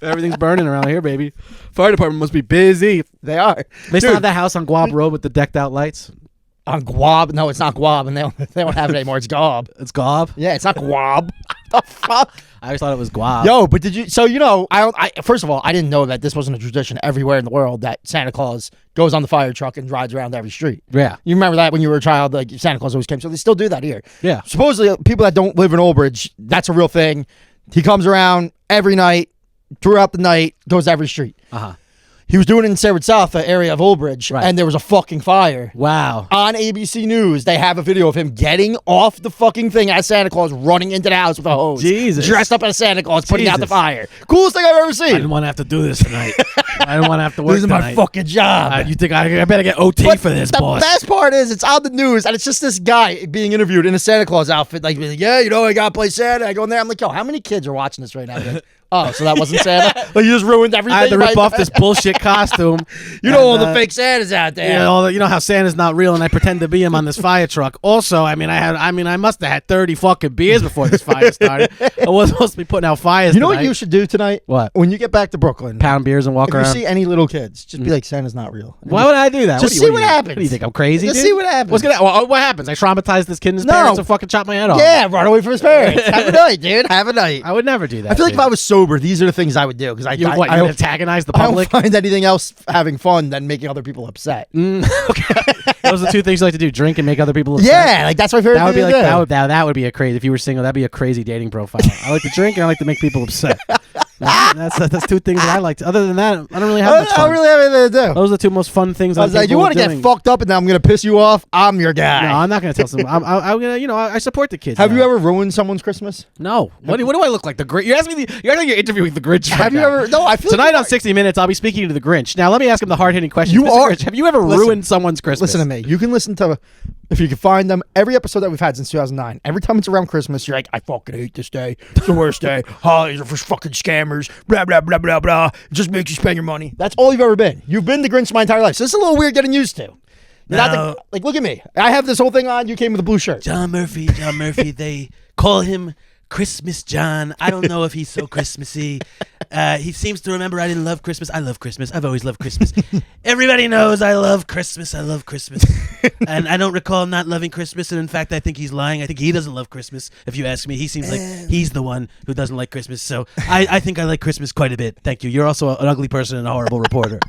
S1: Everything's burning around here, baby. Fire department must be busy.
S2: They are.
S1: They still
S2: Dude,
S1: have that house on Guab Road with the decked out lights.
S2: on Guab. No, it's not Guab, and they don't have it anymore. It's Gob.
S1: It's Guab.
S2: Yeah, it's not Guab. The fuck?
S1: I always thought it was Guab.
S2: Yo, but did you? So I first of all, I didn't know that this wasn't a tradition everywhere in the world that Santa Claus goes on the fire truck and rides around every street.
S1: Yeah.
S2: You remember that when you were a child, like Santa Claus always came. So they still do that here.
S1: Yeah.
S2: Supposedly, people that don't live in Old Bridge, that's a real thing. He comes around every night, throughout the night, goes to every street.
S1: Uh-huh.
S2: He was doing it in Sarah South, the area of Old Bridge,
S1: Right.
S2: and there was a fucking fire.
S1: Wow.
S2: On ABC News, they have a video of him getting off the fucking thing as Santa Claus, running into the house with a hose.
S1: Jesus.
S2: Dressed up as Santa Claus, putting out the
S1: Jesus.
S2: fire. Coolest thing I've ever
S1: I
S2: seen.
S1: didn't want to have to do this tonight. I didn't want to have to work
S2: This is
S1: tonight.
S2: my fucking job.
S1: You think I better get OT
S2: But
S1: for this,
S2: the
S1: boss?
S2: best part is it's on the news, and it's just this guy being interviewed in a Santa Claus outfit. Like, yeah, I got to play Santa. I go in there. I'm like, yo, how many kids are watching this right now? Like, oh, so that wasn't Santa? Like, you just ruined everything.
S1: I had to rip
S2: right
S1: off
S2: there?
S1: this bullshit costume.
S2: You know all the fake Santas out there.
S1: You know how Santa's not real, and I pretend to be him on this fire truck. Also, I must have had 30 fucking beers before this fire started. I wasn't supposed to be putting out fires.
S2: You know
S1: tonight.
S2: what you should do tonight?
S1: What?
S2: When you get back to Brooklyn,
S1: Pound beers and walk
S2: if
S1: around.
S2: you see any little kids, just be like, Santa's not real.
S1: Why would I do that?
S2: Just
S1: do you-
S2: see
S1: what
S2: what
S1: do you-
S2: happens.
S1: What do you think? I'm crazy?
S2: Just
S1: dude?
S2: see what happens.
S1: What happens? I traumatize this kid and his
S2: No.
S1: parents and fucking chop my head off.
S2: Yeah, run away from his parents. Have a night, dude. Have a night.
S1: I would never do that.
S2: I feel like
S1: dude.
S2: if I was sober, these are the things I would do because I
S1: You antagonize the
S2: I don't
S1: public?
S2: find anything else having fun than making other people upset.
S1: Okay. Those are the two things you like to do: drink and make other people upset.
S2: Yeah, like that's my favorite
S1: That would
S2: thing
S1: be
S2: to
S1: like
S2: do.
S1: that would be a crazy. If you were single, that'd be a crazy dating profile. I like to drink and I like to make people upset. That's two things that I like. Other than that, I don't really have much
S2: I
S1: fun.
S2: don't really have anything to do.
S1: Those are the two most fun things.
S2: I was like, you want to get fucked up and now I'm going to piss you off? I'm your guy.
S1: No, I'm not going to tell some. I'm gonna, I support the kids.
S2: Have
S1: now.
S2: you ever ruined someone's Christmas?
S1: No. What do I look like? The Grinch? You're asking me. You're acting like you're interviewing the Grinch.
S2: Have you ever? No, I feel
S1: Tonight
S2: like
S1: on 60 Minutes, I'll be speaking to the Grinch. Now, let me ask him the hard-hitting question.
S2: You
S1: Mr.
S2: are-
S1: Grinch, have you ever
S2: Listen.
S1: ruined someone's Christmas?
S2: Listen to me. You can listen to, if you can find them, every episode that we've had since 2009. Every time it's around Christmas, you're like, I fucking hate this day. It's the worst day. Holidays are for fucking scammers. Blah, blah, blah, blah, blah. It just makes you spend your money. That's all you've ever been. You've been the Grinch my entire life. So it's a little weird getting used to. You're not
S1: No.
S2: like, look at me. I have this whole thing on. You came with a blue shirt.
S1: John Murphy, they call him Christmas John. I don't know if he's so Christmassy. He seems to remember I didn't love Christmas. I love Christmas. I've always loved Christmas. Everybody knows I love Christmas. I love Christmas. And I don't recall not loving Christmas. And in fact, I think he's lying. I think he doesn't love Christmas. If you ask me, he seems like he's the one who doesn't like Christmas. So I think I like Christmas quite a bit. Thank you. You're also an ugly person and a horrible reporter.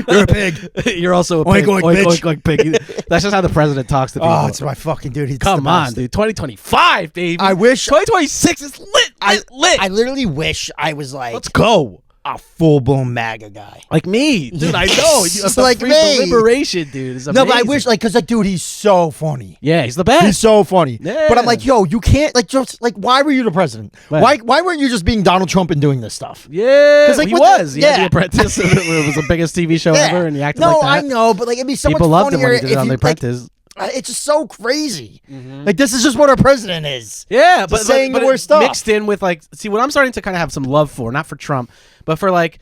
S2: You're a pig.
S1: You're also a
S2: Oink,
S1: pig.
S2: oink,
S1: Oink,
S2: bitch.
S1: oink, pig. That's just how the president talks to people.
S2: Oh, it's my fucking dude. He's
S1: Come
S2: the
S1: on,
S2: best.
S1: dude. 2025, baby.
S2: I wish-
S1: 2026 is lit. Lit.
S2: I literally wish I was like
S1: Let's go.
S2: a full-blown MAGA guy.
S1: Like me, dude. I know.
S2: Just like me.
S1: The liberation, dude. Is
S2: No, but I
S1: amazing.
S2: wish, like, because, like, dude, he's so funny.
S1: Yeah, he's the best.
S2: He's so funny.
S1: Yeah.
S2: But I'm like, yo, you can't, like, just, like, why were you the president?
S1: Right.
S2: Why weren't you just being Donald Trump and doing this stuff?
S1: Yeah,
S2: 'Cause, like,
S1: he
S2: what
S1: was.
S2: the-
S1: He had
S2: yeah.
S1: The Apprentice. It was the biggest TV show ever, and he acted
S2: no,
S1: like that.
S2: I know, but, like, it'd be so
S1: People
S2: much
S1: loved him
S2: funnier
S1: when he did it
S2: if
S1: on
S2: you,
S1: The
S2: like,
S1: Apprentice.
S2: it's just so crazy. Like, this is just what our president is.
S1: Yeah,
S2: Just
S1: but
S2: saying
S1: but
S2: the worst stuff.
S1: mixed in with like, see what I'm starting to kind of have some love for, not for Trump, but for like,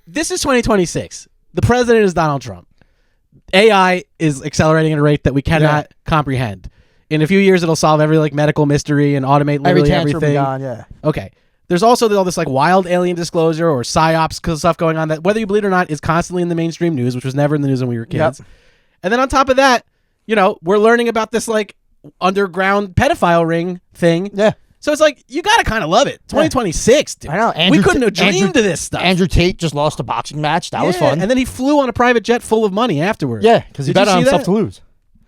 S1: this is 2026. The president is Donald Trump. AI is accelerating at a rate that we cannot comprehend. In a few years, it'll solve every like medical mystery and automate literally everything.
S2: Yeah.
S1: Okay. There's also all this like wild alien disclosure or psyops stuff going on that, whether you believe it or not, is constantly in the mainstream news, which was never in the news when we were kids.
S2: Yep.
S1: And then on top of that, we're learning about this like underground pedophile ring thing.
S2: Yeah.
S1: So it's like, you got to kind of love it. 2026, dude.
S2: I know.
S1: We couldn't have dreamed of this stuff.
S2: Andrew Tate just lost a boxing match. That was fun.
S1: And then he flew on a private jet full of money afterwards.
S2: Yeah, because he
S1: Did you
S2: bet on
S1: see
S2: himself
S1: that?
S2: to lose.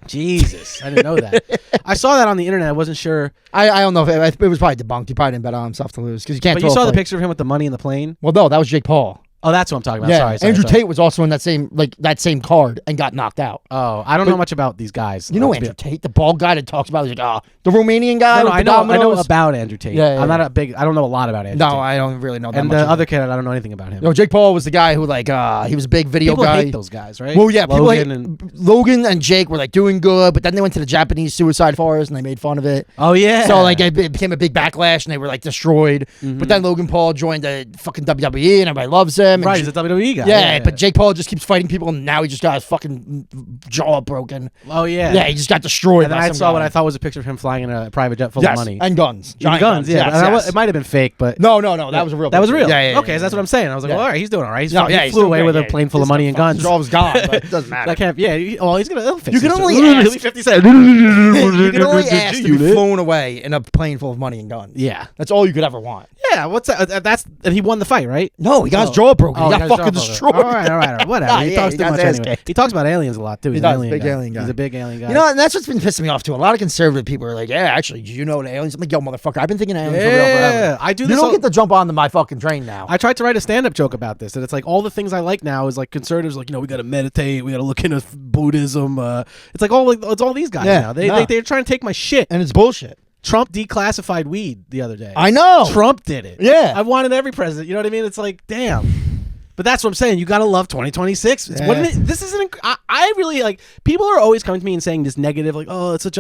S1: Jesus, I didn't know that. I saw that on the internet. I wasn't sure.
S2: I don't know if it was probably debunked. He probably didn't bet on himself to lose because you can't.
S1: But
S2: throw
S1: you
S2: a
S1: saw the
S2: fight.
S1: picture of him with the money in the plane?
S2: Well, no, that was Jake Paul.
S1: Oh, that's what I'm talking about.
S2: Yeah,
S1: Sorry.
S2: Andrew Tate was also in that same card and got knocked out.
S1: Oh, I don't know much about these guys.
S2: You know Andrew Tate, the bald guy that talks about, he's like, the Romanian guy.
S1: No,
S2: with
S1: I
S2: the
S1: know about Andrew Tate.
S2: Yeah,
S1: I'm not a big. I don't know a lot about Andrew Tate.
S2: No, I don't really know that
S1: and
S2: much.
S1: And the other kid, I don't know anything about him.
S2: No, Jake Paul was the guy who he was a big video
S1: people
S2: guy.
S1: Hate those guys, right?
S2: Well, yeah,
S1: Logan
S2: and Jake were like doing good, but then they went to the Japanese suicide forest and they made fun of it.
S1: Oh yeah.
S2: So like it became a big backlash and they were like destroyed.
S1: Mm-hmm.
S2: But then Logan Paul joined the fucking WWE and everybody loves him.
S1: Right, he's a WWE guy.
S2: Yeah, but Jake Paul just keeps fighting people and now he just got his fucking jaw broken.
S1: Oh yeah.
S2: Yeah, he just got destroyed.
S1: And then I saw what I thought was a picture of him flying in a private jet full of money
S2: and guns,
S1: giant guns. Yeah,
S2: yes.
S1: It might have been fake, but
S2: no, that was a real.
S1: That was real.
S2: Yeah.
S1: Okay, so that's what I'm saying. I was like, well, all right, he's doing all right. He
S2: flew
S1: away with a plane full of money and guns.
S2: His jaw was gone, but it doesn't matter.
S1: He's gonna fix it.
S2: You can only
S1: ask. 50 cents.
S2: You can only ask to be flown away in a plane full of money and guns.
S1: Yeah,
S2: that's all you could ever want.
S1: Yeah, what's that? And he won the fight, right?
S2: No, he got his jaw broken. He got fucking destroyed.
S1: All right. Whatever. He talks too much anyway. He talks about aliens a lot too. He's a big alien guy. He's a big alien guy.
S2: You know, and that's what's been pissing me off too. A lot of conservative people are like, "Yeah, actually, do you know the aliens?" I'm like, "Yo, motherfucker, I've been thinking aliens for real forever."
S1: I do.
S2: You don't get to jump onto my fucking train now.
S1: I tried to write a stand-up joke about this, and it's like all the things I like now is like conservatives, like we got to meditate, we got to look into Buddhism. It's like it's all these guys now. They're trying to take my shit,
S2: and it's bullshit.
S1: Trump declassified weed the other day.
S2: I know.
S1: Trump did it.
S2: Yeah.
S1: I've wanted every president. You know what I mean? It's like, damn. But that's what I'm saying. You got to love 2026. This isn't. I really like. People are always coming to me and saying this negative, like, "Oh, it's such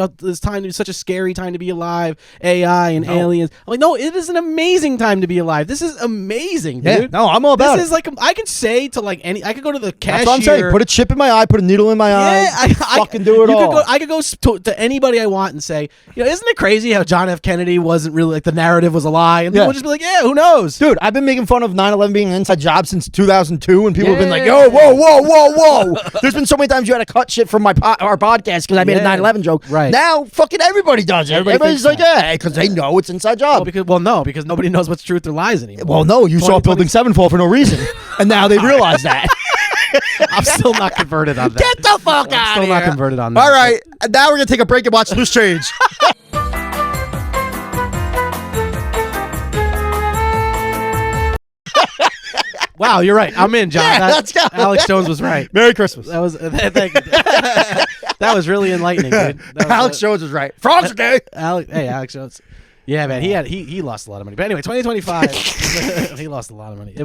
S1: a scary time to be alive." AI and aliens. I'm like, no, it is an amazing time to be alive. This is amazing, dude.
S2: Yeah, no, I'm all about
S1: this. This is like I can say to like any. I could go to the cashier.
S2: That's what I'm saying. Put a chip in my eye. Put a needle in my eye. I fucking do it all.
S1: I could go to anybody I want and say, isn't it crazy how John F. Kennedy wasn't really like the narrative was a lie, and people would just be like, yeah, who knows,
S2: dude? I've been making fun of 9/11 being an inside job since 2002, and people have been like, "Yo, whoa!" There's been so many times you had to cut shit from our podcast because I made a 9/11 joke.
S1: Right
S2: now, fucking everybody does it. Everybody's like, "Yeah," because they know it's inside job.
S1: Because nobody knows what's truth or lies anymore.
S2: Well, no, you saw Building 7 fall for no reason, and now they realize that.
S1: I'm still not converted on that.
S2: Get the fuck out of here!
S1: I'm still not converted on that.
S2: All right, now we're gonna take a break and watch Loose Change.
S1: Wow, you're right. I'm in, John.
S2: Yeah, let's go.
S1: Alex Jones was right.
S2: Merry Christmas.
S1: That was that was really enlightening, dude.
S2: Alex Jones was right. Frauds Day.
S1: Alex Jones. Yeah, man. He lost a lot of money. But anyway, 2025, he lost a lot of money.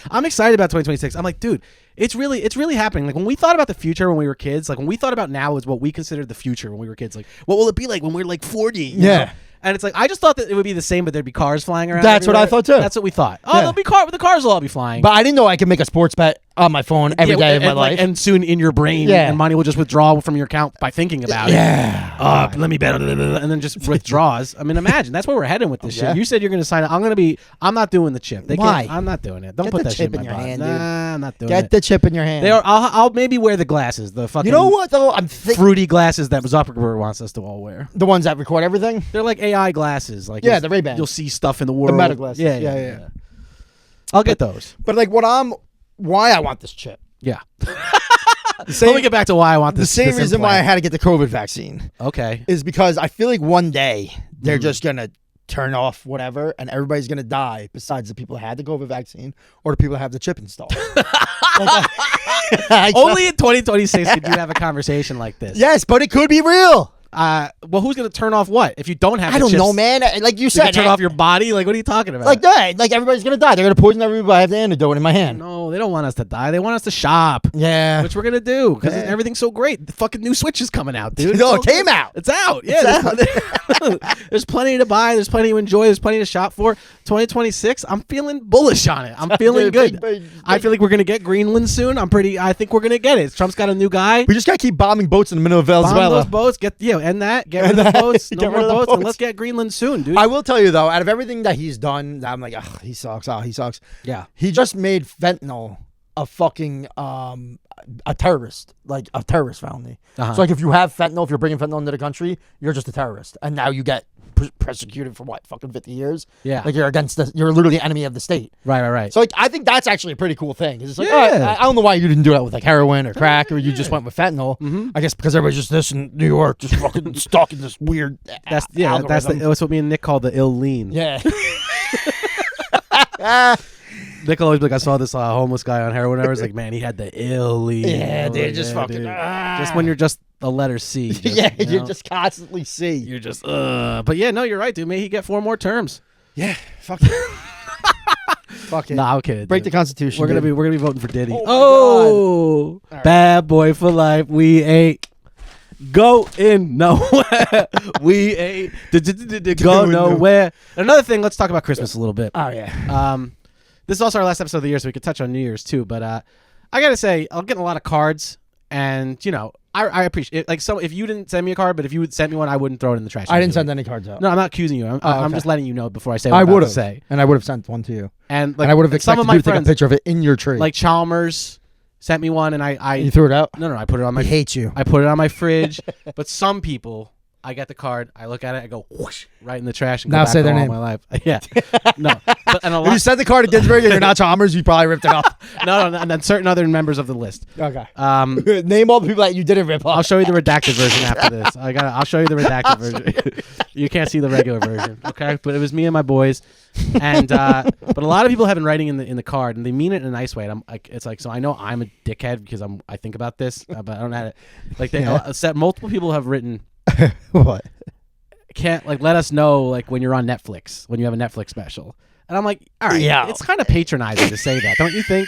S1: I'm excited about 2026. I'm like, dude, it's really happening. Like when we thought about the future when we were kids, like when we thought about now is what we considered the future when we were kids. Like, what will it be like when we're like 40? You know? And it's like, I just thought that it would be the same, but there'd be cars flying around.
S2: That's what I thought too.
S1: That's what we thought. Oh, there'll be the cars will all be flying.
S2: But I didn't know I could make a sports bet on my phone every day of my life.
S1: And soon in your brain, and money will just withdraw from your account by thinking about it. Let me bet, and then just withdraws. I mean, imagine that's where we're heading with this shit. You said you're going to sign up. I'm not doing the chip.
S2: Why?
S1: I'm not doing it. Don't
S2: Get
S1: put
S2: the
S1: that shit
S2: chip in your hand, dude.
S1: Nah, I'm not doing it.
S2: Get the chip in your hand.
S1: I'll maybe wear the glasses. The fucking.
S2: You know what though? I'm
S1: fruity glasses that Zuckerberg wants us to all wear.
S2: The ones that record everything.
S1: They're like AI glasses. Like
S2: the Ray-Ban.
S1: You'll see stuff in the world.
S2: The Meta glasses.
S1: Yeah. I'll get those.
S2: But like why I want this chip.
S1: Yeah. Let me get back to why I want this.
S2: The same reason why I had to get the COVID vaccine.
S1: Okay.
S2: Is because I feel like one day they're just gonna turn off whatever, and everybody's gonna die. Besides the people who had the COVID vaccine or the people who have the chip installed.
S1: Only in 2026 could you have a conversation like this.
S2: Yes, but it could be real.
S1: Well, who's going to turn off what? If you don't have
S2: I don't know, man. Like you said.
S1: Turn off your body? Like, what are you talking about?
S2: Like that. Like, everybody's going to die. They're going to poison everybody. I have the antidote in my hand.
S1: No, they don't want us to die. They want us to shop.
S2: Yeah.
S1: Which we're going to do because everything's so great. The fucking new Switch is coming out, dude.
S2: No, it came out.
S1: It's out. Yeah. There's plenty to buy. There's plenty to enjoy. There's plenty to shop for. 2026, I'm feeling bullish on it. I'm feeling good. I feel like we're going to get Greenland soon. I think we're going to get it. Trump's got a new guy.
S2: We just got to keep bombing boats in the middle of Venezuela.
S1: Bomb those boats. Get rid of the boats. No more boats. And let's get Greenland soon, dude.
S2: I will tell you, though, out of everything that he's done, I'm like, he sucks. He sucks.
S1: Yeah.
S2: He just made fentanyl a fucking a terrorist, like a terrorist felony. So like if you have fentanyl, if you're bringing fentanyl into the country, you're just a terrorist, and now you get persecuted for what, fucking 50 years?
S1: Yeah.
S2: Like you're literally an enemy of the state.
S1: Right.
S2: So like I think that's actually a pretty cool thing. It's like, I don't know why you didn't do that with like heroin or crack, or you just went with fentanyl. I guess because everybody's just this in New York, just fucking stuck in this weird.
S1: That's what me and Nick call the ill lean.
S2: Yeah.
S1: Nick always be like, I saw this homeless guy on heroin. I was like, man, he had the illy.
S2: Yeah, dude, just fucking.
S1: Dude. Just when you're just the letter C. Just,
S2: you're just constantly C.
S1: You're just But yeah, no, you're right, dude. May he get 4 more terms.
S2: Yeah, fuck it. Fuck it.
S1: Nah, okay.
S2: Break the Constitution.
S1: We're gonna be voting for Diddy.
S2: Oh,
S1: bad boy for life. We ain't going nowhere. We ain't go nowhere. Another thing. Let's talk about Christmas a little bit.
S2: Oh yeah.
S1: This is also our last episode of the year, so we could touch on New Year's too. But I gotta say, I'm getting a lot of cards, and I appreciate it. Like, so if you didn't send me a card, but if you would send me one, I wouldn't throw it in the trash.
S2: I didn't send any cards out.
S1: No, I'm not accusing you. I'm just letting you know before I say what
S2: I
S1: I'm
S2: would
S1: about
S2: have
S1: to say.
S2: And I would have sent one to you.
S1: And
S2: I would have expected
S1: some of my
S2: you to take a
S1: friends,
S2: picture of it in your tree.
S1: like Chalmers, sent me one, and I
S2: you threw it out.
S1: No, I put it on my.
S2: I hate you.
S1: I put it on my fridge. But some people, I get the card, I look at it, I go whoosh right in the trash, and go
S2: Now
S1: back
S2: say
S1: to
S2: their
S1: all
S2: name.
S1: my life. Yeah, no. But, and a
S2: If you
S1: lot,
S2: sent the card to Ginsburg and you're not Chalmers, you probably ripped it off.
S1: no, and then certain other members of the list.
S2: Okay.
S1: Name
S2: all the people that you didn't rip off.
S1: I'll show you the redacted version after this. I'll show you the redacted version. You can't see the regular version, okay? But it was me and my boys, and but a lot of people have been writing in the card, and they mean it in a nice way. And I'm like, it's like, so I know I'm a dickhead because I think about this, but I don't know how to. Like they multiple people have written.
S2: What?
S1: Can't let us know when you're on Netflix, when you have a Netflix special. And I'm like, all right, it's kind of patronizing to say that, don't you think?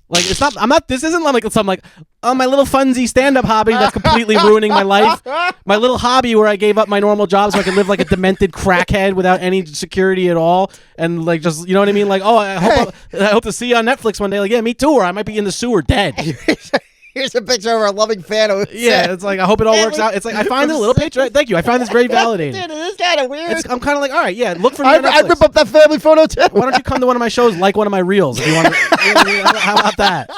S1: Like, it's not. I'm not. This isn't like something like, oh, my little funsy stand-up hobby that's completely ruining my life. My little hobby where I gave up my normal job so I could live like a demented crackhead without any security at all, and just you know what I mean? Like, oh, I hope to see you on Netflix one day. Like, yeah, me too. Or I might be in the sewer dead.
S2: Here's a picture of our loving fan.
S1: Yeah, it's like I hope it all works out. It's like I find it a little patriotic. Thank you. I find this very validating.
S2: Dude, it is kind of weird.
S1: I'm kind of like, all right, yeah, look for me on
S2: I'd rip
S1: Netflix.
S2: up that family photo too.
S1: Why don't you come to one of my shows, like one of my reels, if you want? How about that?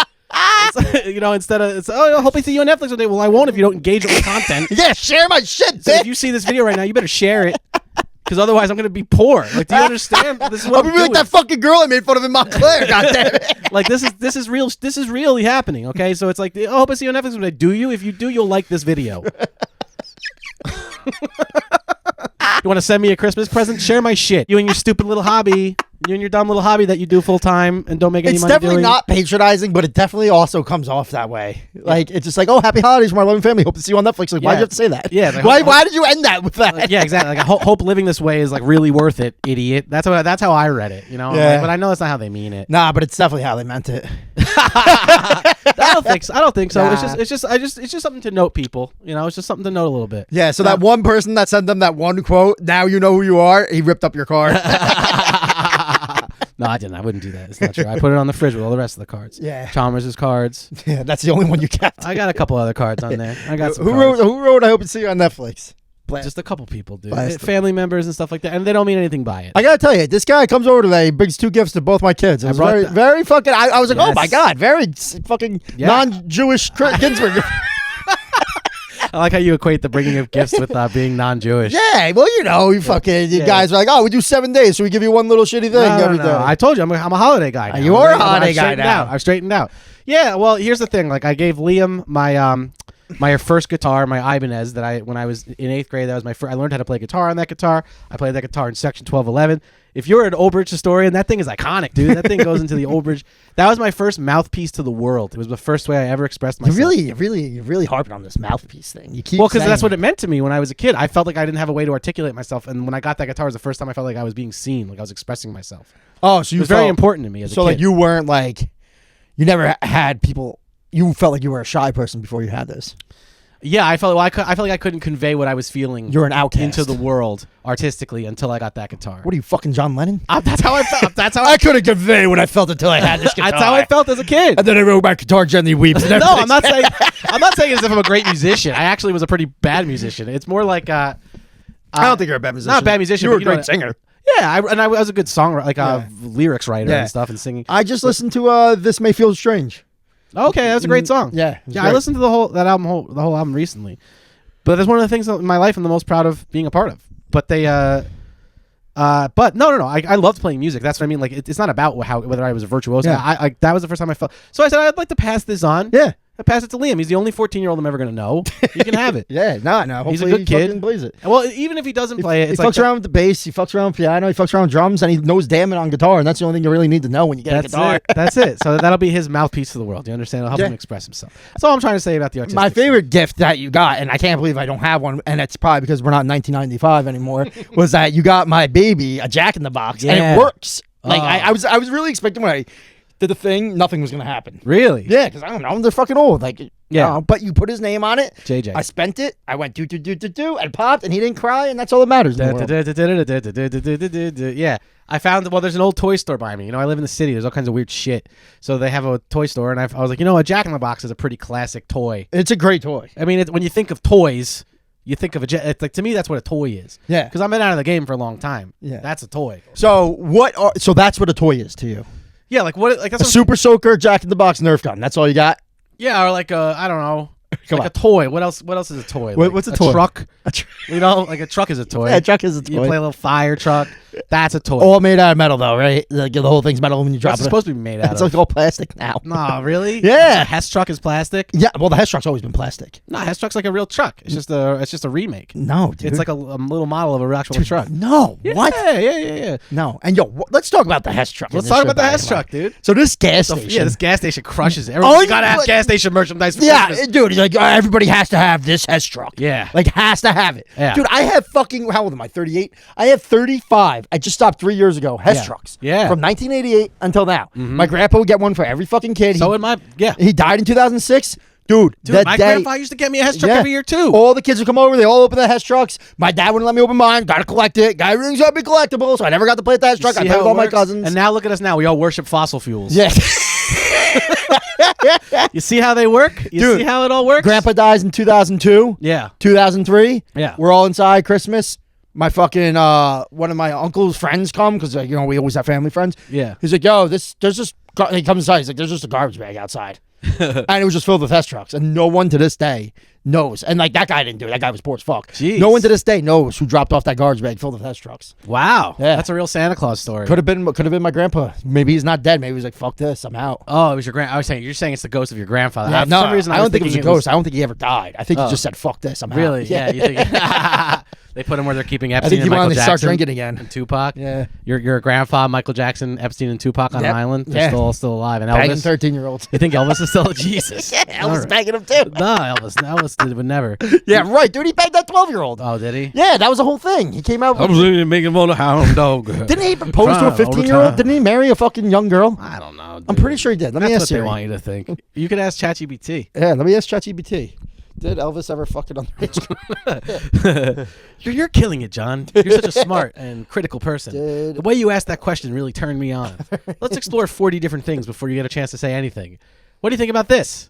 S1: Instead of I hope I see you on Netflix one day. Well, I won't if you don't engage with the content.
S2: Yeah, share my shit,
S1: So
S2: bitch.
S1: if you see this video right now, you better share it, because otherwise I'm gonna be poor. Like, do you understand? This is what
S2: I'm gonna be like that fucking girl I made fun of in Montclair. God damn it.
S1: Like, this is real. This is really happening. Okay, so it's like, I hope I see you on Netflix one day. Do you? If you do, you'll like this video. You want to send me a Christmas present? Share my shit. You and your stupid little hobby. You and your dumb little hobby that you do full time and don't make any money.
S2: It's definitely not patronizing, but it definitely also comes off that way. Like, it's just like, oh, happy holidays from our loving family. Hope to see you on Netflix. Like, why'd you have to say that?
S1: Yeah.
S2: Like, why did you end that with that?
S1: Yeah, exactly. Like, I hope living this way is really worth it, idiot. That's how I read it.
S2: Yeah.
S1: But I know that's not how they mean it.
S2: Nah, but it's definitely how they meant it.
S1: I don't think so.
S2: Nah.
S1: It's just something to note, people. It's just something to note a little bit.
S2: Yeah. So that one person that sent them that one quote, now you know who you are. He ripped up your card.
S1: No, I didn't. I wouldn't do that. It's not true. I put it on the fridge with all the rest of the cards.
S2: Yeah.
S1: Chalmers' cards.
S2: Yeah, that's the only one you kept.
S1: I got a couple other cards on there. I got some
S2: Who
S1: cards.
S2: wrote I hope to see you on Netflix?
S1: Just a couple people, dude.
S2: Blast.
S1: Family members and stuff like that, and they don't mean anything by it.
S2: I gotta tell you, this guy comes over today, brings 2 gifts to both my kids. It was
S1: brought
S2: very fucking. I was like,
S1: Yes.
S2: oh my god, very fucking non-Jewish Ginsburg.
S1: I like how you equate the bringing of gifts with being non-Jewish.
S2: Yeah, well, you guys are like, oh, we do 7 days, so we give you one little shitty thing every day.
S1: I told you I'm a holiday guy now.
S2: You are a holiday guy now.
S1: I've straightened out. Yeah, well, here's the thing. Like, I gave Liam my first guitar, my Ibanez, that when I was in 8th grade, that was my first. I learned how to play guitar on that guitar. I played that guitar in section 1211. If you're an Old Bridge historian, that thing is iconic, dude. That thing goes into the Old Bridge. That was my first mouthpiece to the world. It was the first way I ever expressed myself.
S2: You're really harping on this mouthpiece thing. You keep
S1: because
S2: saying
S1: that's what it meant to me when I was a kid. I felt like I didn't have a way to articulate myself, and when I got that guitar, it was the first time I felt like I was being seen, like I was expressing myself.
S2: Oh, so
S1: It was very important to me as a kid.
S2: So like you weren't like, you never had people. You felt like you were a shy person before you had this.
S1: Yeah, I felt like I couldn't convey what I was feeling.
S2: You're an outcast
S1: into the world artistically until I got that guitar.
S2: What are you, fucking John Lennon?
S1: That's how I felt. That's how
S2: I couldn't convey what I felt until I had this guitar.
S1: That's how I felt as a kid.
S2: And then I wrote my guitar gently weeps.
S1: No, I'm not saying as if I'm a great musician. I actually was a pretty bad musician. It's more like
S2: I don't think you're a bad musician.
S1: Not a bad musician.
S2: You were a
S1: but
S2: great singer.
S1: Yeah, I was a good songwriter, like lyrics writer and stuff, and singing.
S2: I just listened to "This May Feel Strange."
S1: Okay, that's a great song.
S2: Yeah,
S1: I listened to the whole album recently. But that's one of the things in my life I'm the most proud of being a part of. But but no. I loved playing music. That's what I mean. Like, it's not about whether I was a virtuoso.
S2: Yeah.
S1: That was the first time I felt. So I said I'd like to pass this on.
S2: Yeah.
S1: I pass it to Liam. He's the only 14-year-old I'm ever gonna know. He can have it.
S2: Yeah, no. Hopefully
S1: He's a good kid.
S2: Fucking plays it.
S1: Well, even if he doesn't play it, it's
S2: he fucks around with the bass. He fucks around with piano. He fucks around with drums, and he knows damn it on guitar. And that's the only thing you really need to know when you get a guitar.
S1: That's it. So that'll be his mouthpiece to the world. You understand? It'll help him express himself. That's all I'm trying to say about the autistic.
S2: My favorite gift that you got, and I can't believe I don't have one, and it's probably because we're not in 1995 anymore, was that you got my baby a Jack in the Box, and it works. Like I was really expecting when I did the thing, nothing was gonna happen.
S1: Really?
S2: Yeah, because I don't know, they're fucking old. Like, but you put his name on it.
S1: JJ.
S2: I spent it. I went do, and popped, and he didn't cry, and that's all that matters. In the world.
S1: Yeah. I found, there's an old toy store by me. You know, I live in the city. There's all kinds of weird shit. So they have a toy store, and I was like, a Jack in the Box is a pretty classic toy.
S2: It's a great toy.
S1: I mean, when you think of toys, you think of it's like, to me, that's what a toy is.
S2: Yeah.
S1: Because I've been out of the game for a long time.
S2: Yeah.
S1: That's a toy.
S2: So so that's what a toy is to you?
S1: Yeah, like what? Like that's
S2: a Super Soaker, Jack in the Box, Nerf gun. That's all you got?
S1: Yeah, or like I don't know. Like a toy. What else is a toy? Like
S2: what's a toy?
S1: Truck. Like a truck is a toy.
S2: Yeah, a truck is a toy.
S1: You play a little fire truck. That's a toy.
S2: All made out of metal, though, right? Like, the whole thing's metal when you drop it.
S1: It's supposed to be made out of.
S2: It's like all plastic now.
S1: Nah, really?
S2: Yeah.
S1: The Hess truck is plastic?
S2: Yeah, well, the Hess truck's always been plastic.
S1: No, Hess truck's like a real truck. It's just a remake.
S2: No, dude.
S1: It's like a little model of a actual truck.
S2: No.
S1: Yeah,
S2: what?
S1: Yeah.
S2: No. And let's talk about the Hess truck.
S1: Let's talk about the Hess truck, dude.
S2: So this gas station.
S1: Yeah, this gas station crushes it. Everyone's got to have gas station merchandise for Christmas.
S2: Dude, he's like, everybody has to have this Hess truck.
S1: Yeah.
S2: Like, has to have it.
S1: Yeah.
S2: Dude, I have how old am I, 38? I have 35. I just stopped 3 years ago. Hess trucks.
S1: Yeah.
S2: From 1988 until now. Mm-hmm. My grandpa would get one for every fucking kid. He died in 2006. Dude,
S1: my grandpa used to get me a Hess truck every year, too.
S2: All the kids would come over. They all open the Hess trucks. My dad wouldn't let me open mine. Got to collect it. Guy rings up be collectible, so I never got to play with the Hess truck. I played with all my cousins.
S1: And now look at us now. We all worship fossil fuels.
S2: Yeah.
S1: You see how they work? You see how it all works?
S2: Grandpa dies in 2002.
S1: Yeah.
S2: 2003.
S1: Yeah.
S2: We're all inside Christmas. My fucking one of my uncle's friends come because we always have family friends.
S1: Yeah.
S2: He's like, he comes inside. He's like, there's just a garbage bag outside. And it was just filled with Hess trucks. And no one to this day knows. And like that guy didn't do it. That guy was poor as fuck.
S1: Jeez.
S2: No one to this day knows who dropped off that garbage bag filled with Hess trucks.
S1: Wow.
S2: Yeah.
S1: That's a real Santa Claus story.
S2: Could have been my grandpa. Maybe he's not dead. Maybe he was like, fuck this, I'm out.
S1: Oh, it was your you're saying it's the ghost of your grandfather.
S2: Yeah,
S1: For some reason,
S2: I don't think it was a ghost. I don't think he ever died. I think he just said, fuck this, I'm out.
S1: Really? Yeah. You think they put him where they're keeping Epstein and Michael Jackson.
S2: Start drinking again.
S1: And Tupac.
S2: Yeah.
S1: Your grandfather, Michael Jackson, Epstein, and Tupac on an island. They're still alive. And
S2: Banging
S1: Elvis.
S2: 13-year-olds.
S1: You think Elvis is still Jesus?
S2: Yeah, Elvis banging him too.
S1: No, Elvis would never.
S2: Yeah, right, dude. He banged that 12-year-old.
S1: Oh, did he?
S2: Yeah, that was the whole thing. He came out.
S1: I was making him on a hound dog.
S2: Didn't he propose to a 15-year-old? Didn't he marry a fucking young girl?
S1: I don't know. Dude.
S2: I'm pretty sure he did. Let me ask
S1: That's what
S2: Siri.
S1: they want you to think. You could ask ChatGPT.
S2: Yeah, let me ask ChatGPT. Did Elvis ever fucking underage?
S1: You're killing it, John. You're such a smart and critical person. The way you asked that question really turned me on. Let's explore 40 different things before you get a chance to say anything. What do you think about this?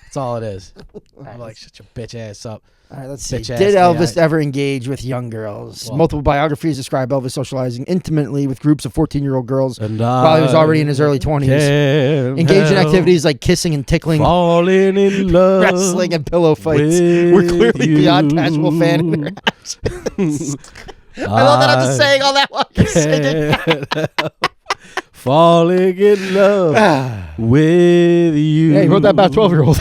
S1: That's all it is. I'm like, shut your bitch ass up.
S2: All right, let's see.
S1: Bitch
S2: Did
S1: ass
S2: Elvis
S1: AI.
S2: ever engage with young girls?
S1: Well,
S2: Multiple biographies describe Elvis socializing intimately with groups of 14-year-old girls
S1: And
S2: while he was already in his early 20s. Engaged in activities like kissing and tickling,
S1: falling in love,
S2: wrestling, and pillow fights. We're clearly beyond casual fan interactions. I love that I'm just saying all that while you're singing.
S1: Falling in love with you.
S2: Yeah, he wrote that about a 12-year-old.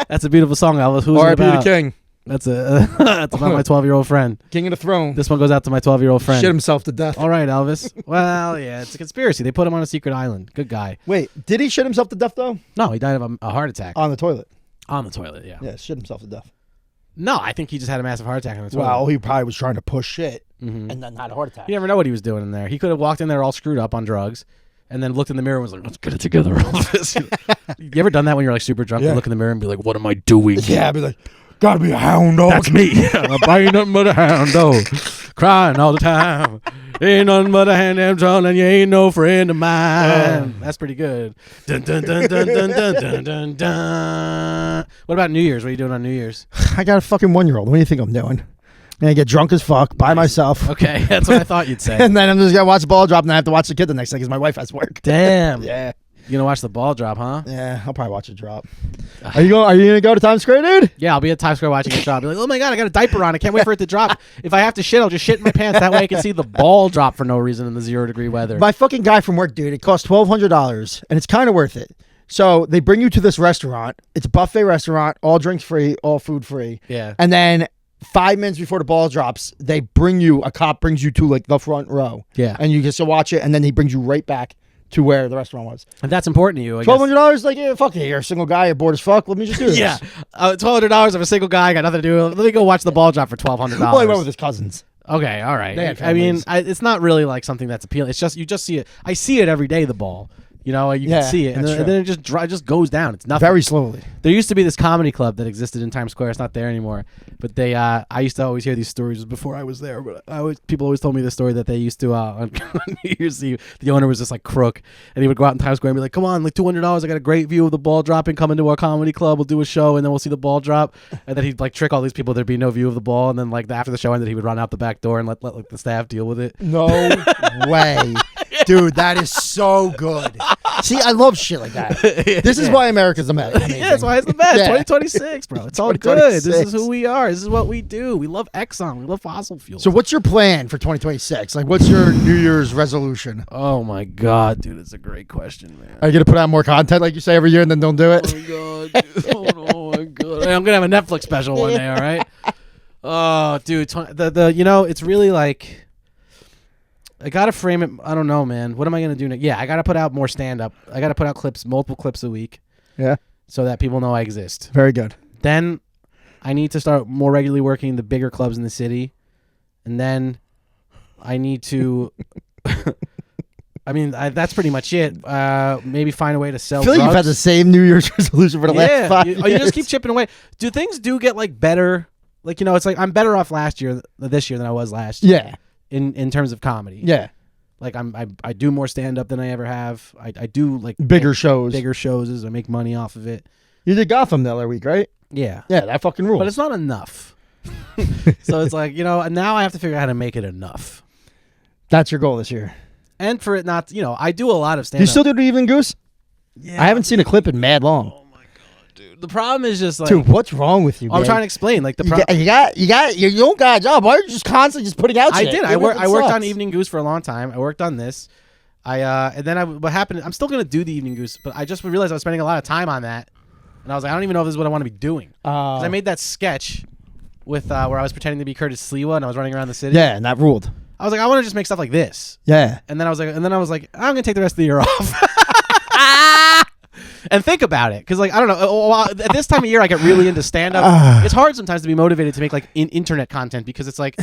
S1: That's a beautiful song, Elvis. Who's it
S2: R.I.P.
S1: about?
S2: the King.
S1: That's about my 12-year-old friend.
S2: King of the throne.
S1: This one goes out to my 12-year-old friend.
S2: Shit himself to death.
S1: All right, Elvis. Well, yeah, it's a conspiracy. They put him on a secret island. Good guy.
S2: Wait, did he shit himself to death, though?
S1: No, he died of a heart attack.
S2: On the toilet.
S1: On the toilet, yeah.
S2: Yeah, shit himself to death.
S1: No, I think he just had a massive heart attack on the toilet.
S2: Well, he probably was trying to push shit and then had a heart attack.
S1: You never know what he was doing in there. He could have walked in there all screwed up on drugs and then looked in the mirror and was like, let's get it together, Elvis. You ever done that when you're like super drunk?
S2: Yeah.
S1: You look in the mirror and be like, what am I doing?
S2: Yeah, I'd be like, gotta be a hound dog.
S1: That's me. I ain't nothing but a hound dog. Crying all the time. Ain't nothing but a hand damn drum and you ain't no friend of mine. That's pretty good. Dun, dun, dun, dun, dun, dun, dun, dun, dun. What about New Year's? What are you doing on New Year's?
S2: I got a fucking 1-year-old. What do you think I'm doing? I'm gonna get drunk as fuck by myself.
S1: Okay, that's what I thought you'd say.
S2: And then I'm just gonna watch the ball drop and I have to watch the kid the next day because my wife has work.
S1: Damn.
S2: Yeah.
S1: You gonna watch the ball drop, huh?
S2: Yeah, I'll probably watch it drop. Are you gonna go to Times Square, dude?
S1: Yeah, I'll be at Times Square watching it drop. Be like, oh my god, I got a diaper on. I can't wait for it to drop. If I have to shit, I'll just shit in my pants. That way I can see the ball drop for no reason in the 0-degree weather.
S2: My fucking guy from work, dude, it costs $1,200 and it's kind of worth it. So they bring you to this restaurant. It's a buffet restaurant, all drinks free, all food free.
S1: Yeah.
S2: And then 5 minutes before the ball drops, a cop brings you to like the front row.
S1: Yeah.
S2: And you get to watch it, and then he brings you right back to where the restaurant was.
S1: And that's important to you.
S2: $1,200, like, yeah, fuck it. You're a single guy, you're bored as fuck. Let me just do this.
S1: Yeah. $1,200 of a single guy, got nothing to do. Let me go watch the ball drop for $1,200.
S2: Well, he went with his cousins.
S1: Okay, all right.
S2: They had
S1: I mean,
S2: families.
S1: it's not really like something that's appealing. It's just you just see it. I see it every day. The ball, you know, you can see it, and then it just goes down. It's nothing.
S2: Very slowly.
S1: There used to be this comedy club that existed in Times Square. It's not there anymore. But they, I used to always hear these stories before I was there. But people always told me the story that they used to on New Year's Eve, the owner was just like crook, and he would go out in Times Square and be like, "Come on, like $200. I got a great view of the ball dropping. Come into our comedy club. We'll do a show, and then we'll see the ball drop." And then he'd like trick all these people. There'd be no view of the ball, and then like after the show ended, he would run out the back door and let like the staff deal with it.
S2: No way. Dude, that is so good. See, I love shit like that. This is why America's amazing.
S1: Yeah, that's why it's the best.
S2: Yeah.
S1: 2026, bro. It's all good. This is who we are. This is what we do. We love Exxon. We love fossil fuels.
S2: So what's your plan for 2026? Like, what's your New Year's resolution?
S1: Oh my god, dude, it's a great question, man.
S2: Are you going to put out more content like you say every year and then don't do it?
S1: Oh my god, dude. Oh my god. I'm gonna have a Netflix special one day. All right. Oh, dude, it's really like. I gotta frame it. I don't know, man. What am I gonna do? Yeah, I gotta put out more stand up. I gotta put out multiple clips a week.
S2: Yeah.
S1: So that people know I exist.
S2: Very good.
S1: Then I need to start more regularly working the bigger clubs in the city, and then I need to. I mean, that's pretty much it. Maybe find a way to sell.
S2: I feel like you've had the same New Year's resolution for the last 5 years.
S1: You just keep chipping away. Things do get like better? Like, you know, it's like I'm better off this year than I was last year.
S2: Yeah.
S1: In terms of comedy.
S2: Yeah.
S1: Like I do more stand up than I ever have. I do like
S2: bigger shows as
S1: I make money off of it.
S2: You did Gotham the other week, right?
S1: Yeah.
S2: Yeah, that fucking rules.
S1: But it's not enough. So it's like, you know, and now I have to figure out how to make it enough.
S2: That's your goal this year.
S1: And for it not, you know, I do a lot of stand up.
S2: Do you still do the Evening Goose?
S1: Yeah.
S2: I haven't seen a clip in mad long.
S1: Dude, the problem is just like,
S2: dude, what's wrong with you?
S1: I'm trying to explain. Like the problem,
S2: you don't got a job. Why are you just constantly just putting out shit?
S1: I did. I worked on Evening Goose for a long time. I worked on this. And then what happened? I'm still gonna do the Evening Goose, but I just realized I was spending a lot of time on that, and I was like, I don't even know if this is what I want to be doing. Because I made that sketch with where I was pretending to be Curtis Sliwa and I was running around the city.
S2: Yeah, and that ruled.
S1: I was like, I want to just make stuff like this.
S2: Yeah.
S1: And then I was like, I'm gonna take the rest of the year off. And think about it, because like I don't know. At this time of year, I get really into stand up. It's hard sometimes to be motivated to make like internet content because it's like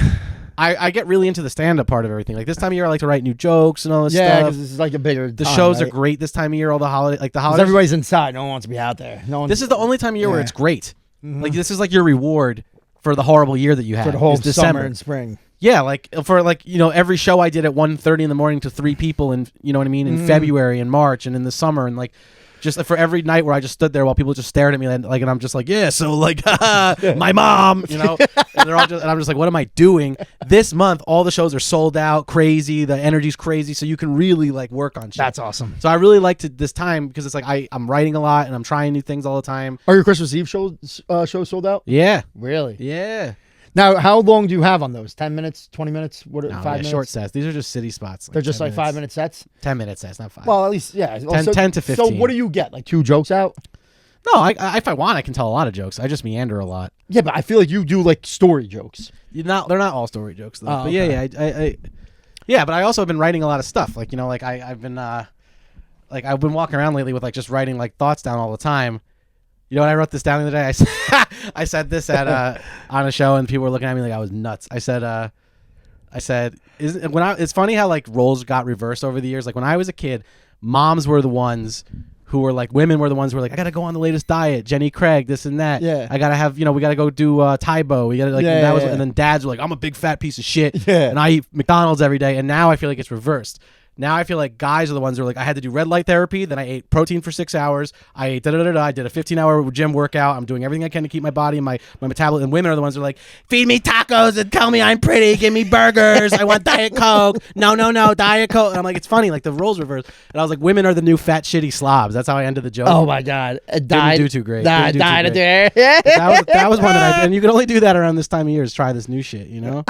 S1: I get really into the stand up part of everything. Like this time of year, I like to write new jokes and all this stuff.
S2: Yeah, because this is like a bigger.
S1: The shows are great this time of year. All the holidays.
S2: Everybody's inside. No one wants to be out there.
S1: This is the only time of year where it's great. Mm-hmm. Like this is like your reward for the horrible year that you had
S2: for the whole
S1: December
S2: summer and spring.
S1: Yeah, like for like, you know, every show I did at 1:30 in the morning to 3 people, and you know what I mean, in February and March and in the summer, and like. Just for every night where I just stood there while people just stared at me and I'm just like, yeah, so like my mom, you know, and they're all just, and I'm just like, what am I doing? This month all the shows are sold out, crazy, the energy's crazy, so you can really like work on shit.
S2: That's awesome.
S1: So I really liked this time because it's like I'm writing a lot and I'm trying new things all the time.
S2: Are your Christmas Eve shows sold out?
S1: Yeah.
S2: Really?
S1: Yeah.
S2: Now, how long do you have on those? 10 minutes, 20 minutes? What? 5 minutes?
S1: Short sets. These are just city spots.
S2: They're just like 5-minute sets?
S1: 10-minute sets, not 5.
S2: Well, at least, yeah.
S1: 10 to 15.
S2: So what do you get? Like 2 jokes out?
S1: No, if I want, I can tell a lot of jokes. I just meander a lot.
S2: Yeah, but I feel like you do like story jokes.
S1: They're not all story jokes though.
S2: Oh,
S1: but
S2: okay.
S1: yeah, but I also have been writing a lot of stuff. Like, you know, like I've been walking around lately with like just writing like thoughts down all the time. You know what? I wrote this down the other day. I said this at on a show, and people were looking at me like I was nuts. I said, it's funny how like roles got reversed over the years. Like when I was a kid, moms were the ones who were like, women were the ones who were like, I gotta go on the latest diet, Jenny Craig, this and that.
S2: Yeah.
S1: I gotta have, you know, we gotta go do Tybo. We gotta like,
S2: yeah,
S1: and, that was,
S2: yeah.
S1: And then dads were like, I'm a big fat piece of shit,
S2: Yeah.
S1: and I eat McDonald's every day. And now I feel like it's reversed. Now I feel like guys are the ones who are like, I had to do red light therapy, then I ate protein for 6 hours, I ate I did a 15-hour gym workout, I'm doing everything I can to keep my body and my metabolism. And women are the ones who are like, feed me tacos and tell me I'm pretty, give me burgers, I want Diet Coke, no, Diet Coke. And I'm like, it's funny, like the roles reversed. And I was like, women are the new fat shitty slobs. That's how I ended the joke.
S2: Oh my God.
S1: Didn't do too great.
S2: Died there.
S1: That was one that I did. And you can only do that around this time of year is try this new shit, you know?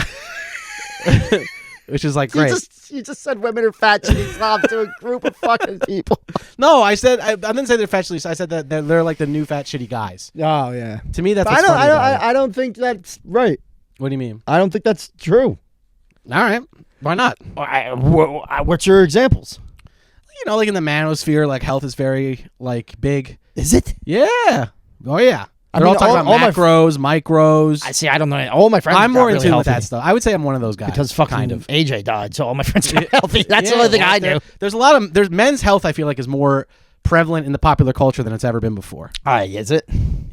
S1: which is like great.
S2: You just said women are fat shitty slobs to a group of fucking people.
S1: No, I didn't say they're fat shitty. I said that they're like the new fat shitty guys.
S2: Oh yeah.
S1: To me, that's what's funny about it.
S2: I don't think that's right.
S1: What do you mean?
S2: I don't think that's true.
S1: All right, why not?
S2: What's your examples?
S1: Like in the manosphere, like health is very like big.
S2: Is it?
S1: Yeah. Oh yeah. They're all talking about macros, micros.
S2: I see. I don't know. All my friends.
S1: I'm more in
S2: really
S1: tune
S2: healthy
S1: with that stuff. I would say I'm one of those guys
S2: because fucking
S1: kind of.
S2: AJ died, so all my friends are healthy. That's the only thing I do.
S1: There's men's health. I feel like is more prevalent in the popular culture than it's ever been before.
S2: Is it?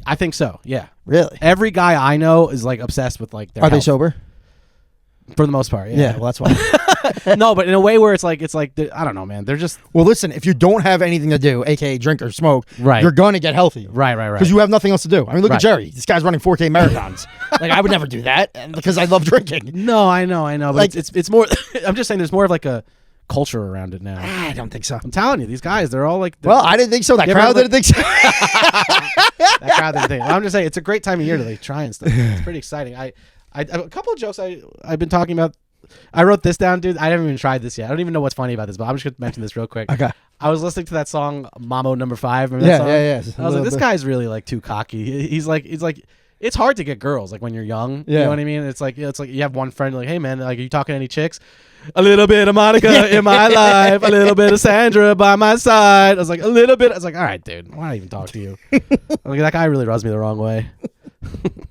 S1: I think so. Yeah.
S2: Really?
S1: Every guy I know is like obsessed with like their
S2: Are
S1: health.
S2: they sober?
S1: For the most part, yeah.
S2: Yeah, well, that's why.
S1: No, but in a way where it's like I don't know, man. They're just
S2: Well, listen, if you don't have anything to do, aka drink or smoke,
S1: right.
S2: You're going to get healthy.
S1: Right.
S2: Because you have nothing else to do. I mean, look
S1: Right.
S2: at Jerry. This guy's running 4K marathons. Like, I would never do that because I love drinking.
S1: No, I know. But
S2: Like-
S1: it's more. I'm just saying, there's more of like a culture around it now.
S2: I don't think so.
S1: I'm telling you, these guys, they're all like.
S2: Well, I didn't think so. That
S1: Yeah,
S2: crowd
S1: but-
S2: didn't think so.
S1: That crowd didn't think. I'm just saying, it's a great time of year to like try and stuff. It's pretty exciting. I a couple of jokes I've been talking about. I wrote this down, dude. I haven't even tried this yet. I don't even know what's funny about this, but I'm just gonna mention this real quick.
S2: Okay.
S1: I was listening to that song Mamo Number 5. Remember that song?
S2: Yeah.
S1: I was like, this guy's really like too cocky. He's like, it's hard to get girls like when you're young.
S2: Yeah.
S1: You know what I mean? It's like you have one friend like, hey man, like, are you talking to any chicks? A little bit of Monica in my life, a little bit of Sandra by my side. I was like, a little bit. I was like, all right, dude, why not even talk to you? Like, that guy really rubs me the wrong way.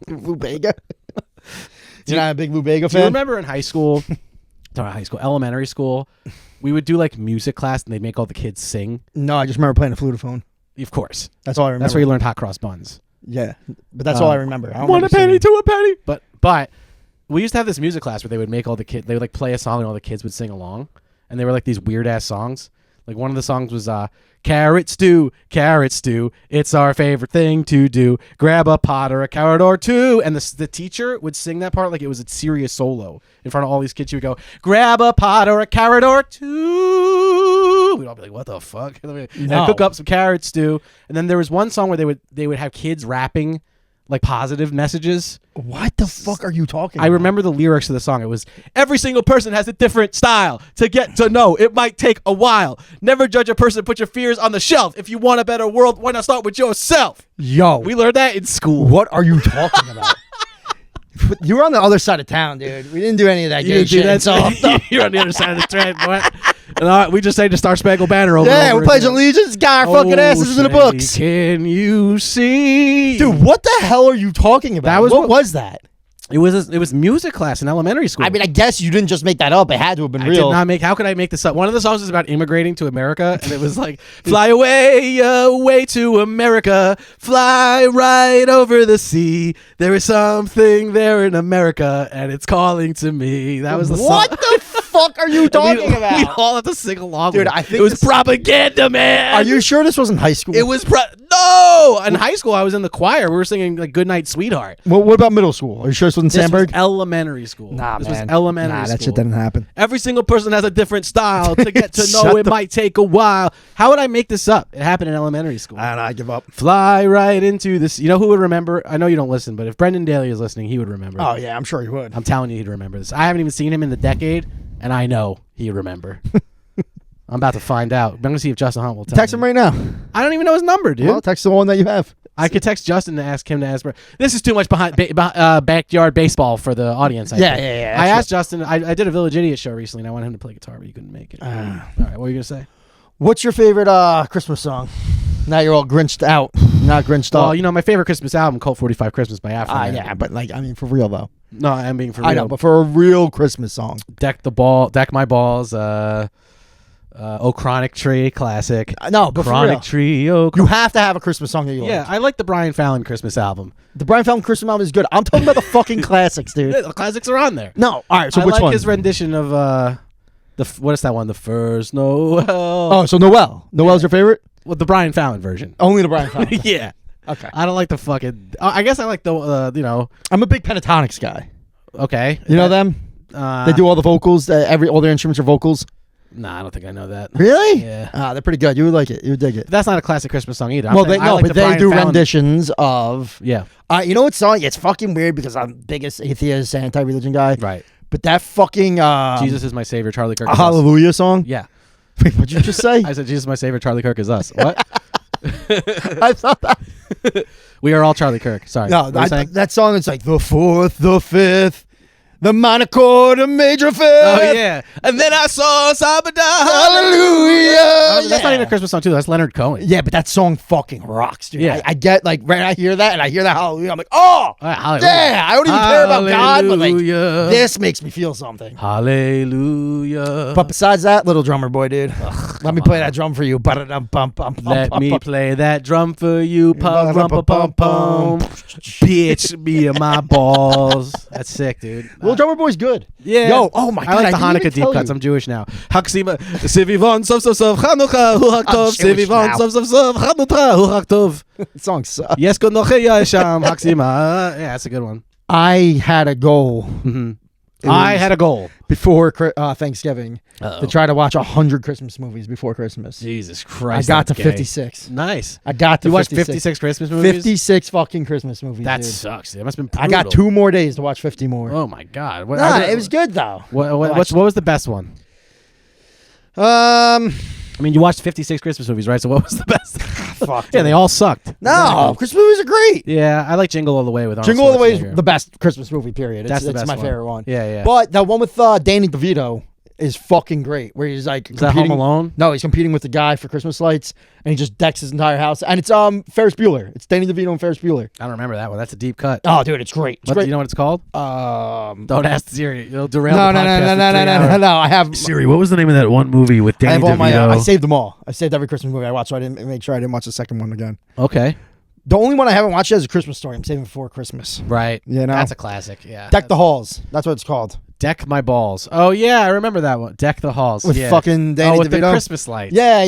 S2: Vubega. You're not a big Vubega fan?
S1: Do you remember in elementary school, we would do like music class and they'd make all the kids sing?
S2: No, I just remember playing the flutophone.
S1: Of course.
S2: That's all I remember.
S1: That's where you learned hot cross buns.
S2: Yeah, but that's all I remember. I don't
S1: One a
S2: remember
S1: penny
S2: singing.
S1: to a penny. But we used to have this music class where they would make all the kids. They would like play a song and all the kids would sing along, and they were like these weird ass songs. Like one of the songs was carrot stew, it's our favorite thing to do. Grab a pot or a carrot or two. And the teacher would sing that part like it was a serious solo in front of all these kids. She would go, grab a pot or a carrot or two. We'd all be like, what the fuck? And I'd cook up some carrot stew. And then there was one song where they would have kids rapping like positive messages.
S2: What the fuck are you talking about?
S1: I remember the lyrics of the song. It was, every single person has a different style. To get to know, it might take a while. Never judge a person, put your fears on the shelf. If you want a better world, why not start with yourself?
S2: Yo.
S1: We learned that in school.
S2: What are you talking about? You were on the other side of town, dude. We didn't do any of that gay shit.
S1: You're on the other side of the track, boy. And we just say the Star Spangled Banner over.
S2: Yeah,
S1: over
S2: we pledge
S1: again.
S2: allegiance, got our fucking asses in the books.
S1: Can you see?
S2: Dude, what the hell are you talking about? What was that?
S1: It was music class in elementary school.
S2: I mean, I guess you didn't just make that up. It had to have been
S1: I
S2: real.
S1: did not make. How could I make this up? One of the songs is about immigrating to America, and it was like, "Fly away, away to America, fly right over the sea. There is something there in America, and it's calling to me." That was the song.
S2: What the fuck are you talking about?
S1: We all have to sing along.
S2: Dude,
S1: with it.
S2: I think
S1: it was
S2: this-
S1: propaganda, man.
S2: Are you sure this wasn't high school?
S1: It was no. In high school, I was in the choir. We were singing like "Goodnight, Sweetheart."
S2: Well, what about middle school? Are you sure this wasn't
S1: This
S2: Sandberg?
S1: was elementary school.
S2: Nah,
S1: this
S2: man.
S1: was elementary school.
S2: That shit didn't happen.
S1: Every single person has a different style. To get to know,
S2: Shut
S1: it
S2: the-
S1: might take a while. How would I make this up? It happened in elementary school.
S2: I don't know. I give up.
S1: Fly right into this. You know who would remember? I know you don't listen, but if Brendan Daly is listening, he would remember.
S2: Oh, yeah, I'm sure he would.
S1: I'm telling you, he'd remember this. I haven't even seen him in the decade, and I know he'd remember. I'm about to find out. I'm going to see if Justin Hunt will tell
S2: Text
S1: me.
S2: him right now.
S1: I don't even know his number, dude.
S2: Well, text the one that you have.
S1: I could text Justin to ask him to ask. This is too much behind backyard baseball for the audience. I think.
S2: Yeah.
S1: I asked Justin. I did a Village Idiot show recently, and I wanted him to play guitar, but he couldn't make it. All right, what were you gonna say?
S2: What's your favorite Christmas song? Now you're all Grinched out. Not Grinched up.
S1: Well, you know my favorite Christmas album, Colt 45 Christmas by Afro.
S2: Yeah, but like, I mean, for real though.
S1: No, I'm being for real.
S2: I know, but for a real Christmas song.
S1: Deck My Balls. Oh, Chronic Tree, classic.
S2: No, but
S1: Chronic
S2: for real.
S1: Tree. Oh,
S2: You have to have a Christmas song that you
S1: yeah,
S2: like.
S1: I like the Brian Fallon Christmas album.
S2: The Brian Fallon Christmas album is good. I'm talking about the fucking classics, dude.
S1: The classics are on there.
S2: No, all right. So
S1: I
S2: which
S1: like
S2: one?
S1: his rendition of what is that one? The First Noel.
S2: Oh, so Noel. Noel's your favorite?
S1: Well, the Brian Fallon version.
S2: Only the Brian Fallon.
S1: Yeah.
S2: Okay.
S1: I don't like the fucking. I guess I like the.
S2: I'm a big Pentatonics guy.
S1: Okay.
S2: You know them? They do all the vocals. All their instruments are vocals.
S1: Nah, I don't think I know that.
S2: Really?
S1: Yeah.
S2: They're pretty good. You would like it. You would dig it.
S1: That's not a classic Christmas song either.
S2: Well,
S1: saying
S2: they
S1: I like
S2: but
S1: the
S2: they
S1: Brian
S2: do
S1: Fallon-
S2: renditions of.
S1: Yeah.
S2: You know what song? It's fucking weird because I'm biggest atheist, anti-religion guy.
S1: Right.
S2: But that fucking
S1: Jesus is my savior. Charlie Kirk. Is us.
S2: Hallelujah song.
S1: Yeah.
S2: Wait, what'd you just say?
S1: I said Jesus is my savior. Charlie Kirk is us. What?
S2: I thought that.
S1: We are all Charlie Kirk. Sorry.
S2: No,
S1: What were you
S2: that song is like the fourth, the fifth, the minor chord, the major fifth.
S1: Oh yeah. And then I saw Sabada.
S2: Hallelujah.
S1: That's not even a Christmas song too. That's Leonard Cohen.
S2: Yeah, but that song fucking rocks, dude.
S1: Yeah.
S2: I get like when I hear that and I hear that hallelujah, I'm like, oh,
S1: Hallelujah.
S2: yeah. I don't even care about God, but like
S1: Hallelujah.
S2: this makes me feel something.
S1: Hallelujah.
S2: But besides that, little drummer boy, dude, let me play that drum for you.
S1: Let me play that drum for you. Pum pum pum pum. Bitch, me and my balls. That's sick, dude.
S2: Little drummer boy's good.
S1: Yeah.
S2: Yo, oh my
S1: I
S2: God.
S1: like the
S2: didn't even
S1: Hanukkah deep
S2: tell
S1: cuts.
S2: you.
S1: I'm Jewish now. Haksima, Sivivon, Sov Sov Sov, Chanukah, Hu Haktov,
S2: Jewish
S1: Sivivon,
S2: now.
S1: Sov Sov Sov, Chanukah, Hu Haktov.
S2: That song sucks.
S1: Yes, Konocheya Sham, Haksima. Yeah, that's a good one.
S2: I had a goal.
S1: Mm-hmm.
S2: It
S1: I
S2: was
S1: had a goal.
S2: before Thanksgiving
S1: Uh-oh.
S2: to try to watch 100 Christmas movies before Christmas.
S1: Jesus
S2: I
S1: Christ.
S2: got to
S1: that's gay.
S2: 56.
S1: Nice.
S2: I got to
S1: You watched
S2: 56.
S1: 56 Christmas movies?
S2: 56 fucking Christmas movies.
S1: That
S2: dude.
S1: sucks. It must have been
S2: I
S1: brutal.
S2: got 2 more days to watch 50 more.
S1: Oh my God. What,
S2: Nah, it was good though.
S1: What was the best one? I mean, you watched 56 Christmas movies, right? So what was the best?
S2: Fuck.
S1: Yeah, they all sucked.
S2: No, Christmas movies are great.
S1: Yeah, I like Jingle All the Way with Arnold
S2: Jingle All the Way is
S1: Schwarzenegger.
S2: the best Christmas movie. Period.
S1: That's
S2: It's
S1: the best
S2: my
S1: one.
S2: favorite one.
S1: Yeah, yeah.
S2: But that one with Danny DeVito is fucking great. Where he's like,
S1: Is that Home Alone?
S2: No, he's competing with the guy for Christmas lights, and he just decks his entire house. And it's Ferris Bueller. It's Danny DeVito and Ferris Bueller.
S1: I don't remember that one. That's a deep cut.
S2: Oh, dude, it's great. It's
S1: What,
S2: great.
S1: do you know what it's called? Don't ask Siri. It'll derail
S2: No,
S1: the
S2: no,
S1: podcast.
S2: no, no,
S1: in
S2: no,
S1: 3
S2: no,
S1: hours.
S2: no, no. I have.
S4: Siri, what was the name of that one movie with
S2: I
S4: Danny
S2: have all my.
S4: DeVito?
S2: I saved them all. I saved every Christmas movie I watched, so I didn't make sure I didn't watch the second one again.
S1: Okay.
S2: The only one I haven't watched yet is A Christmas Story. I'm saving it for Christmas.
S1: Right.
S2: You know?
S1: That's a classic. Yeah.
S2: Deck the Halls. That's what it's called.
S1: Deck My Balls. Oh, yeah. I remember that one. Deck the Halls.
S2: With
S1: yeah.
S2: fucking Danny
S1: with the
S2: DeVito.
S1: Christmas lights.
S2: Yeah.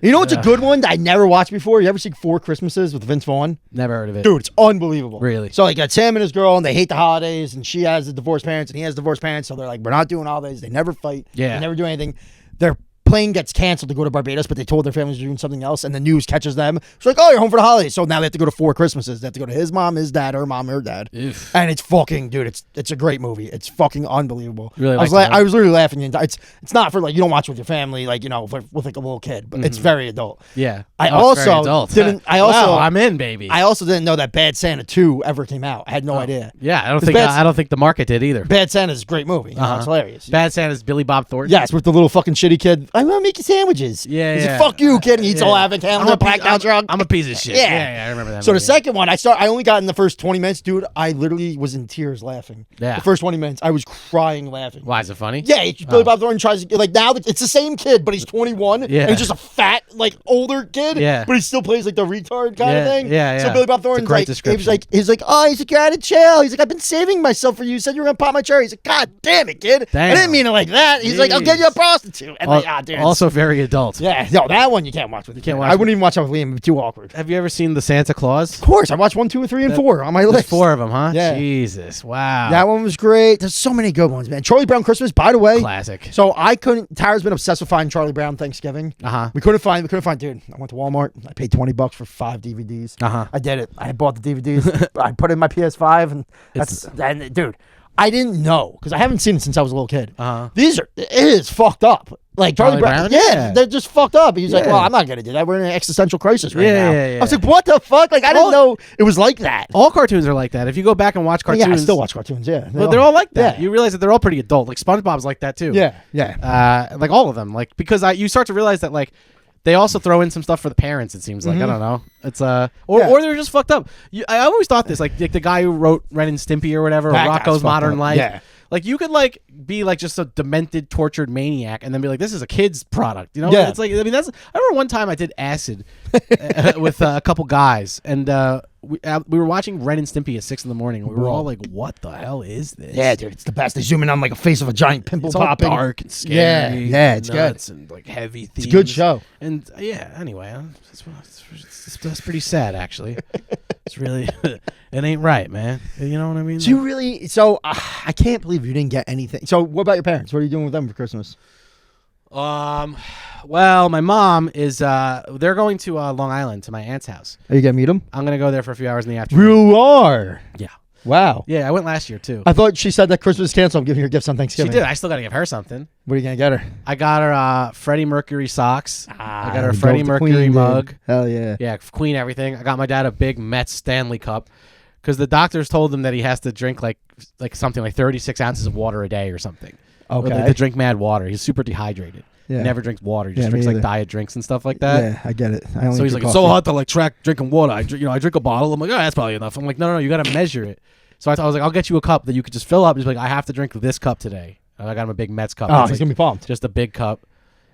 S2: You know what's a
S1: Ugh.
S2: good one that I never watched before? You ever seen 4 Christmases with Vince Vaughn?
S1: Never heard of it.
S2: Dude, it's unbelievable.
S1: Really?
S2: So like it's him and his girl, and they hate the holidays, and she has the divorced parents, and he has divorced parents. So they're like, we're not doing holidays. They never fight.
S1: Yeah.
S2: They never do anything. Their plane gets canceled to go to Barbados, but they told their families they're doing something else, and the news catches them. It's like, oh, you're home for the holidays. So now they have to go to 4 Christmases. They have to go to his mom, his dad, her mom, her dad.
S1: Oof.
S2: And it's fucking, dude, it's a great movie. It's fucking unbelievable.
S1: Really
S2: I was
S1: like that.
S2: I was literally laughing. It's not for like, you don't watch it with your family, like, you know, with like a little kid, but it's very adult.
S1: Yeah.
S2: I
S1: It's very
S2: also
S1: adult.
S2: didn't- I also-
S1: Wow, I'm in, baby.
S2: I also didn't know that Bad Santa 2 ever came out. I had no idea.
S1: Yeah, I don't
S2: 'Cause
S1: think
S2: Bad-
S1: I don't think the market did either.
S2: Bad Santa's a great movie. You know, it's hilarious.
S1: Bad Santa's Billy Bob Thornton.
S2: Yes, with the little fucking shitty kid. I want to make you sandwiches.
S1: Yeah,
S2: He's
S1: yeah.
S2: like, fuck you, kid. And he eats
S1: Yeah.
S2: all Abbott Hamlin, blacked out drunk.
S1: I'm a piece of shit.
S2: Yeah.
S1: Yeah, I remember that.
S2: So the
S1: movie.
S2: second one, I only got in the first 20 minutes, dude. I literally was in tears laughing.
S1: Yeah.
S2: The first 20 minutes, I was crying laughing.
S1: Why is it funny?
S2: Yeah, Billy Bob Thornton tries to, like, now it's the same kid, but he's 21.
S1: Yeah.
S2: And he's just a fat, like, older kid.
S1: Yeah.
S2: But he still plays, like, the retard kind
S1: Yeah,
S2: of thing.
S1: yeah,
S2: So
S1: yeah.
S2: Billy Bob
S1: It's a
S2: Thornton's
S1: great
S2: like,
S1: description.
S2: he's like, oh, he's like, you're out of jail. He's like, I've been saving myself for you. You said you were going to pop my cherry. He's like, God damn it, kid.
S1: Damn.
S2: I didn't mean it like that. He's like, I'll get you a
S1: Jeez.
S2: prostitute. And like, dude.
S1: Also very adult.
S2: Yeah, no, that one you can't watch with your
S1: can't
S2: kid.
S1: watch
S2: I wouldn't even watch that with Liam. It'd be too awkward.
S1: Have you ever seen the Santa Claus?
S2: Of course, I watched 1, 2, 3, and 4 on my
S1: There's
S2: list.
S1: 4 of them, huh?
S2: Yeah.
S1: Jesus. Wow.
S2: That one was great. There's so many good ones, man. Charlie Brown Christmas, by the way.
S1: Classic.
S2: So I couldn't. Tara's been obsessed with finding Charlie Brown Thanksgiving.
S1: Uh-huh.
S2: We couldn't find. Dude, I went to Walmart. I paid $20 for 5 DVDs.
S1: Uh-huh.
S2: I did it. I bought the DVDs. I put it in my PS5, and dude, I didn't know because I haven't seen it since I was a little kid.
S1: Uh-huh.
S2: It is fucked up. Like Charlie Brown,
S1: Brown?
S2: yeah,
S1: Yeah.
S2: they're just fucked up. He's like,
S1: Yeah.
S2: well, I'm not gonna do that. We're in an existential crisis right
S1: Yeah,
S2: now.
S1: yeah, yeah.
S2: I was like, what the fuck? Like, I didn't know it was like that.
S1: All cartoons are like that. If you go back and watch cartoons,
S2: Yeah, I still watch cartoons. Yeah,
S1: But they're all like that.
S2: Yeah.
S1: You realize that they're all pretty adult. Like SpongeBob's like that too.
S2: Yeah.
S1: Like all of them. Like because you start to realize that like they also throw in some stuff for the parents. It seems like I don't know. It's or they're just fucked up. I always thought this like the guy who wrote Ren and Stimpy or whatever, or
S2: That guy's
S1: Rocco's
S2: fucked
S1: Modern
S2: up.
S1: Life.
S2: Yeah.
S1: Like you could like be like just a demented, tortured maniac, and then be like, "This is a kid's product," you know?
S2: Yeah.
S1: It's like I mean that's. I remember one time I did acid with a couple guys, and we were watching Ren and Stimpy at 6 a.m. and we were all like, "What the hell is this?"
S2: Yeah, dude, it's the best. They zoom in on like a face of a giant pimple
S1: It's all
S2: popping.
S1: dark and scary.
S2: Yeah, it's good.
S1: nuts and like heavy themes.
S2: It's a good show.
S1: And yeah, anyway, that's pretty sad actually. It's really, it ain't right, man. You know what I mean?
S2: So you really? So I can't believe you didn't get anything. So what about your parents? What are you doing with them for Christmas?
S1: Well, my mom is. They're going to Long Island to my aunt's house.
S2: Are you gonna meet them?
S1: I'm gonna go there for a few hours in the afternoon.
S2: You are.
S1: Yeah.
S2: Wow.
S1: Yeah, I went last year too.
S2: I thought she said that Christmas is canceled. I'm giving her gifts on
S1: She
S2: Thanksgiving.
S1: did. I still got to give her something.
S2: What are you gonna get her?
S1: I got her Freddie Mercury socks. I got her a
S2: Go
S1: Freddie
S2: with the
S1: Mercury
S2: Queen, dude.
S1: mug.
S2: Hell yeah.
S1: Yeah, Queen everything. I got my dad a big Mets Stanley Cup because the doctors told him that he has to drink like something like 36 ounces of water a day or something.
S2: Okay.
S1: Like, to drink mad water. He's super dehydrated.
S2: Yeah.
S1: He never drinks water. He just
S2: Yeah,
S1: drinks
S2: me
S1: like
S2: either.
S1: diet drinks and stuff like that.
S2: Yeah, I get it. I only
S1: So he's
S2: drink
S1: like, it's so
S2: coffee.
S1: hard to like track drinking water. I drink a bottle. I'm like, oh, that's probably enough. I'm like, no, you got to measure it. So I was like, I'll get you a cup that you could just fill up. He's like, I have to drink this cup today. And I got him a big Mets cup.
S2: Oh,
S1: It's
S2: he's
S1: like
S2: gonna be pumped.
S1: just a big cup.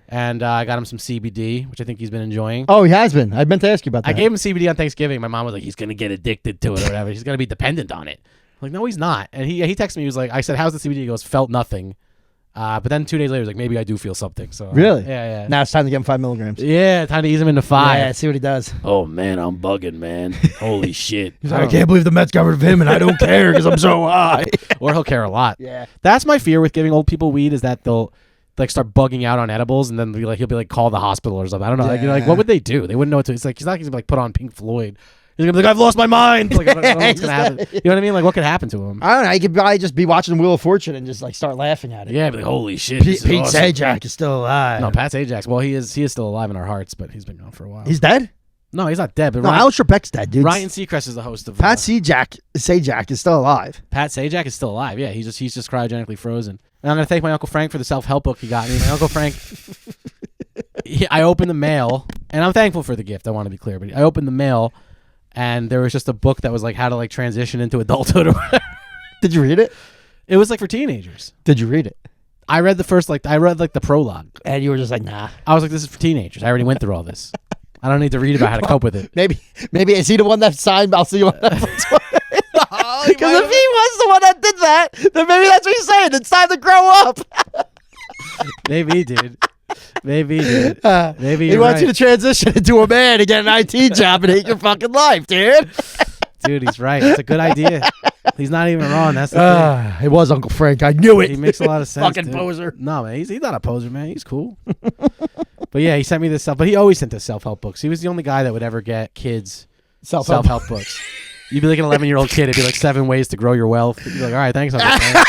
S1: And I got him some CBD, which I think he's been enjoying.
S2: Oh, he has been. I meant to ask you about that.
S1: I gave him CBD on Thanksgiving. My mom was like, he's going to get addicted to it or whatever. He's going to be dependent on it. I'm like, no, he's not. And he texted me. He was like, I said, how's the CBD? He goes, felt nothing. But then 2 days later, he was like, maybe I do feel something. So
S2: Really?
S1: Yeah.
S2: Now it's time to give him 5 milligrams.
S1: Yeah, time to ease him into 5.
S2: Yeah, see what he does.
S1: Oh, man, I'm bugging, man. Holy shit.
S2: He's like, I can't believe the Mets got rid of him, and I don't care because I'm so high.
S1: Or he'll care a lot.
S2: Yeah.
S1: That's my fear with giving old people weed is that they'll like start bugging out on edibles and then he'll be like, call the hospital or something. I don't know. Like what would they do? They wouldn't know what to. It's like, he's not going to like put on Pink Floyd. He's going to be like, I've lost my mind. Like, I don't know what's going to happen. You know what I mean? Like, what could happen to him?
S2: I don't know. He could probably just be watching Wheel of Fortune and just like start laughing at it.
S1: Yeah, be like, holy shit. this is
S2: Pete
S1: awesome.
S2: Sajak is still alive.
S1: No, Pat Sajak. Well, he is still alive in our hearts, but he's been gone for a while.
S2: He's dead?
S1: No, he's not dead. But
S2: No, Alex Trebek's dead, dude.
S1: Ryan Seacrest is the host of
S2: Pat Sajak is still alive.
S1: Pat Sajak is still alive. Yeah, he's just cryogenically frozen. And I'm gonna thank my Uncle Frank for the self-help book he got me. My Uncle Frank, I opened the mail, and I'm thankful for the gift. I want to be clear, but I opened the mail, and there was just a book that was like how to like transition into adulthood. Or whatever.
S2: Did you read it?
S1: It was like for teenagers.
S2: Did you read it?
S1: I read the prologue.
S2: And you were just like, nah.
S1: I was like, this is for teenagers. I already went through all this. I don't need to read about how to cope with it.
S2: Maybe is he the one that signed? I'll see you on that.
S1: Oh,
S2: Because if he was the one that did that, then maybe that's what he's saying. It's time to grow up.
S1: Maybe he did. Maybe he did. Maybe
S2: he
S1: you're
S2: wants
S1: right.
S2: you to transition into a man and get an IT job and hate your fucking life, dude.
S1: Dude, he's right. It's a good idea. He's not even wrong. That's the thing.
S2: It was Uncle Frank. I knew it.
S1: He makes a lot of sense.
S2: Fucking
S1: dude.
S2: poser.
S1: No, man, he's not a poser, man. He's cool. But yeah, he sent me this stuff. But he always sent us self-help books. He was the only guy that would ever get kids self-help books. You'd be like an 11-year-old kid. It'd be like 7 ways to grow your wealth. You'd be like, all right, thanks, Uncle Frank.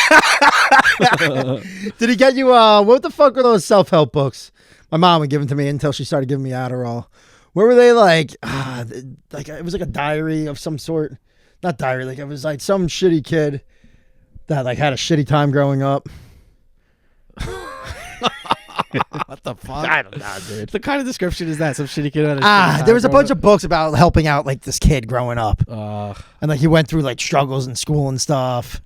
S2: Did he get you? What the fuck were those self-help books? My mom would give them to me until she started giving me Adderall. Where were they like? Like it was like a diary of some sort. Not diary. Like it was like some shitty kid that like had a shitty time growing up.
S1: What the fuck?
S2: I don't know, dude.
S1: The kind of description is that? Some shitty kid had a
S2: There was a bunch of books about helping out like this kid growing up, and like he went through like struggles in school and stuff.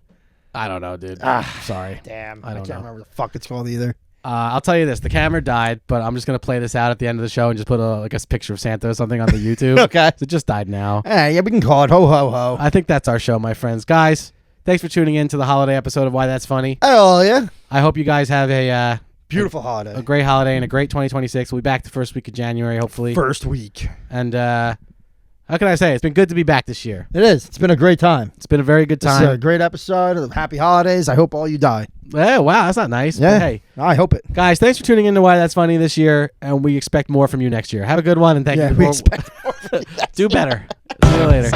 S1: I don't know, dude. Sorry.
S2: Damn,
S1: I don't
S2: can't
S1: know.
S2: remember the fuck it's called either.
S1: I'll tell you this: the camera died, but I'm just gonna play this out at the end of the show and just put a picture of Santa or something on the YouTube.
S2: Okay.
S1: It just died now.
S2: Yeah, we can call it ho ho ho.
S1: I think that's our show, my friends. Guys, thanks for tuning in to the holiday episode of Why That's Funny.
S2: Oh yeah,
S1: I hope you guys have a
S2: beautiful holiday.
S1: a great holiday and a great 2026. We'll be back the first week of January, hopefully.
S2: First week.
S1: And how can I say? It's been good to be back this year.
S2: It is. It's been a great time.
S1: It's been a very good
S2: It's a
S1: time.
S2: great episode of Happy Holidays. I hope all you die.
S1: Oh, wow, that's not nice.
S2: Yeah.
S1: But hey,
S2: I hope it.
S1: guys, thanks for tuning in to Why That's Funny this year, and we expect more from you next year. Have a good one, and thank
S2: Yeah,
S1: you.
S2: we expect more from you.
S1: Do better. See you later.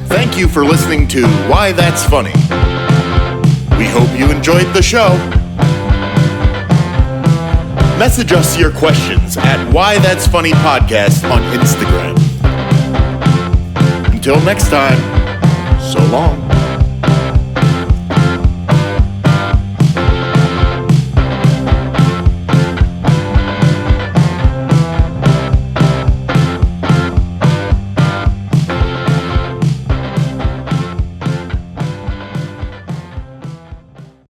S3: Thank you for listening to Why That's Funny. We hope you enjoyed the show. Message us your questions at Why That's Funny Podcast on Instagram. Until next time, so long.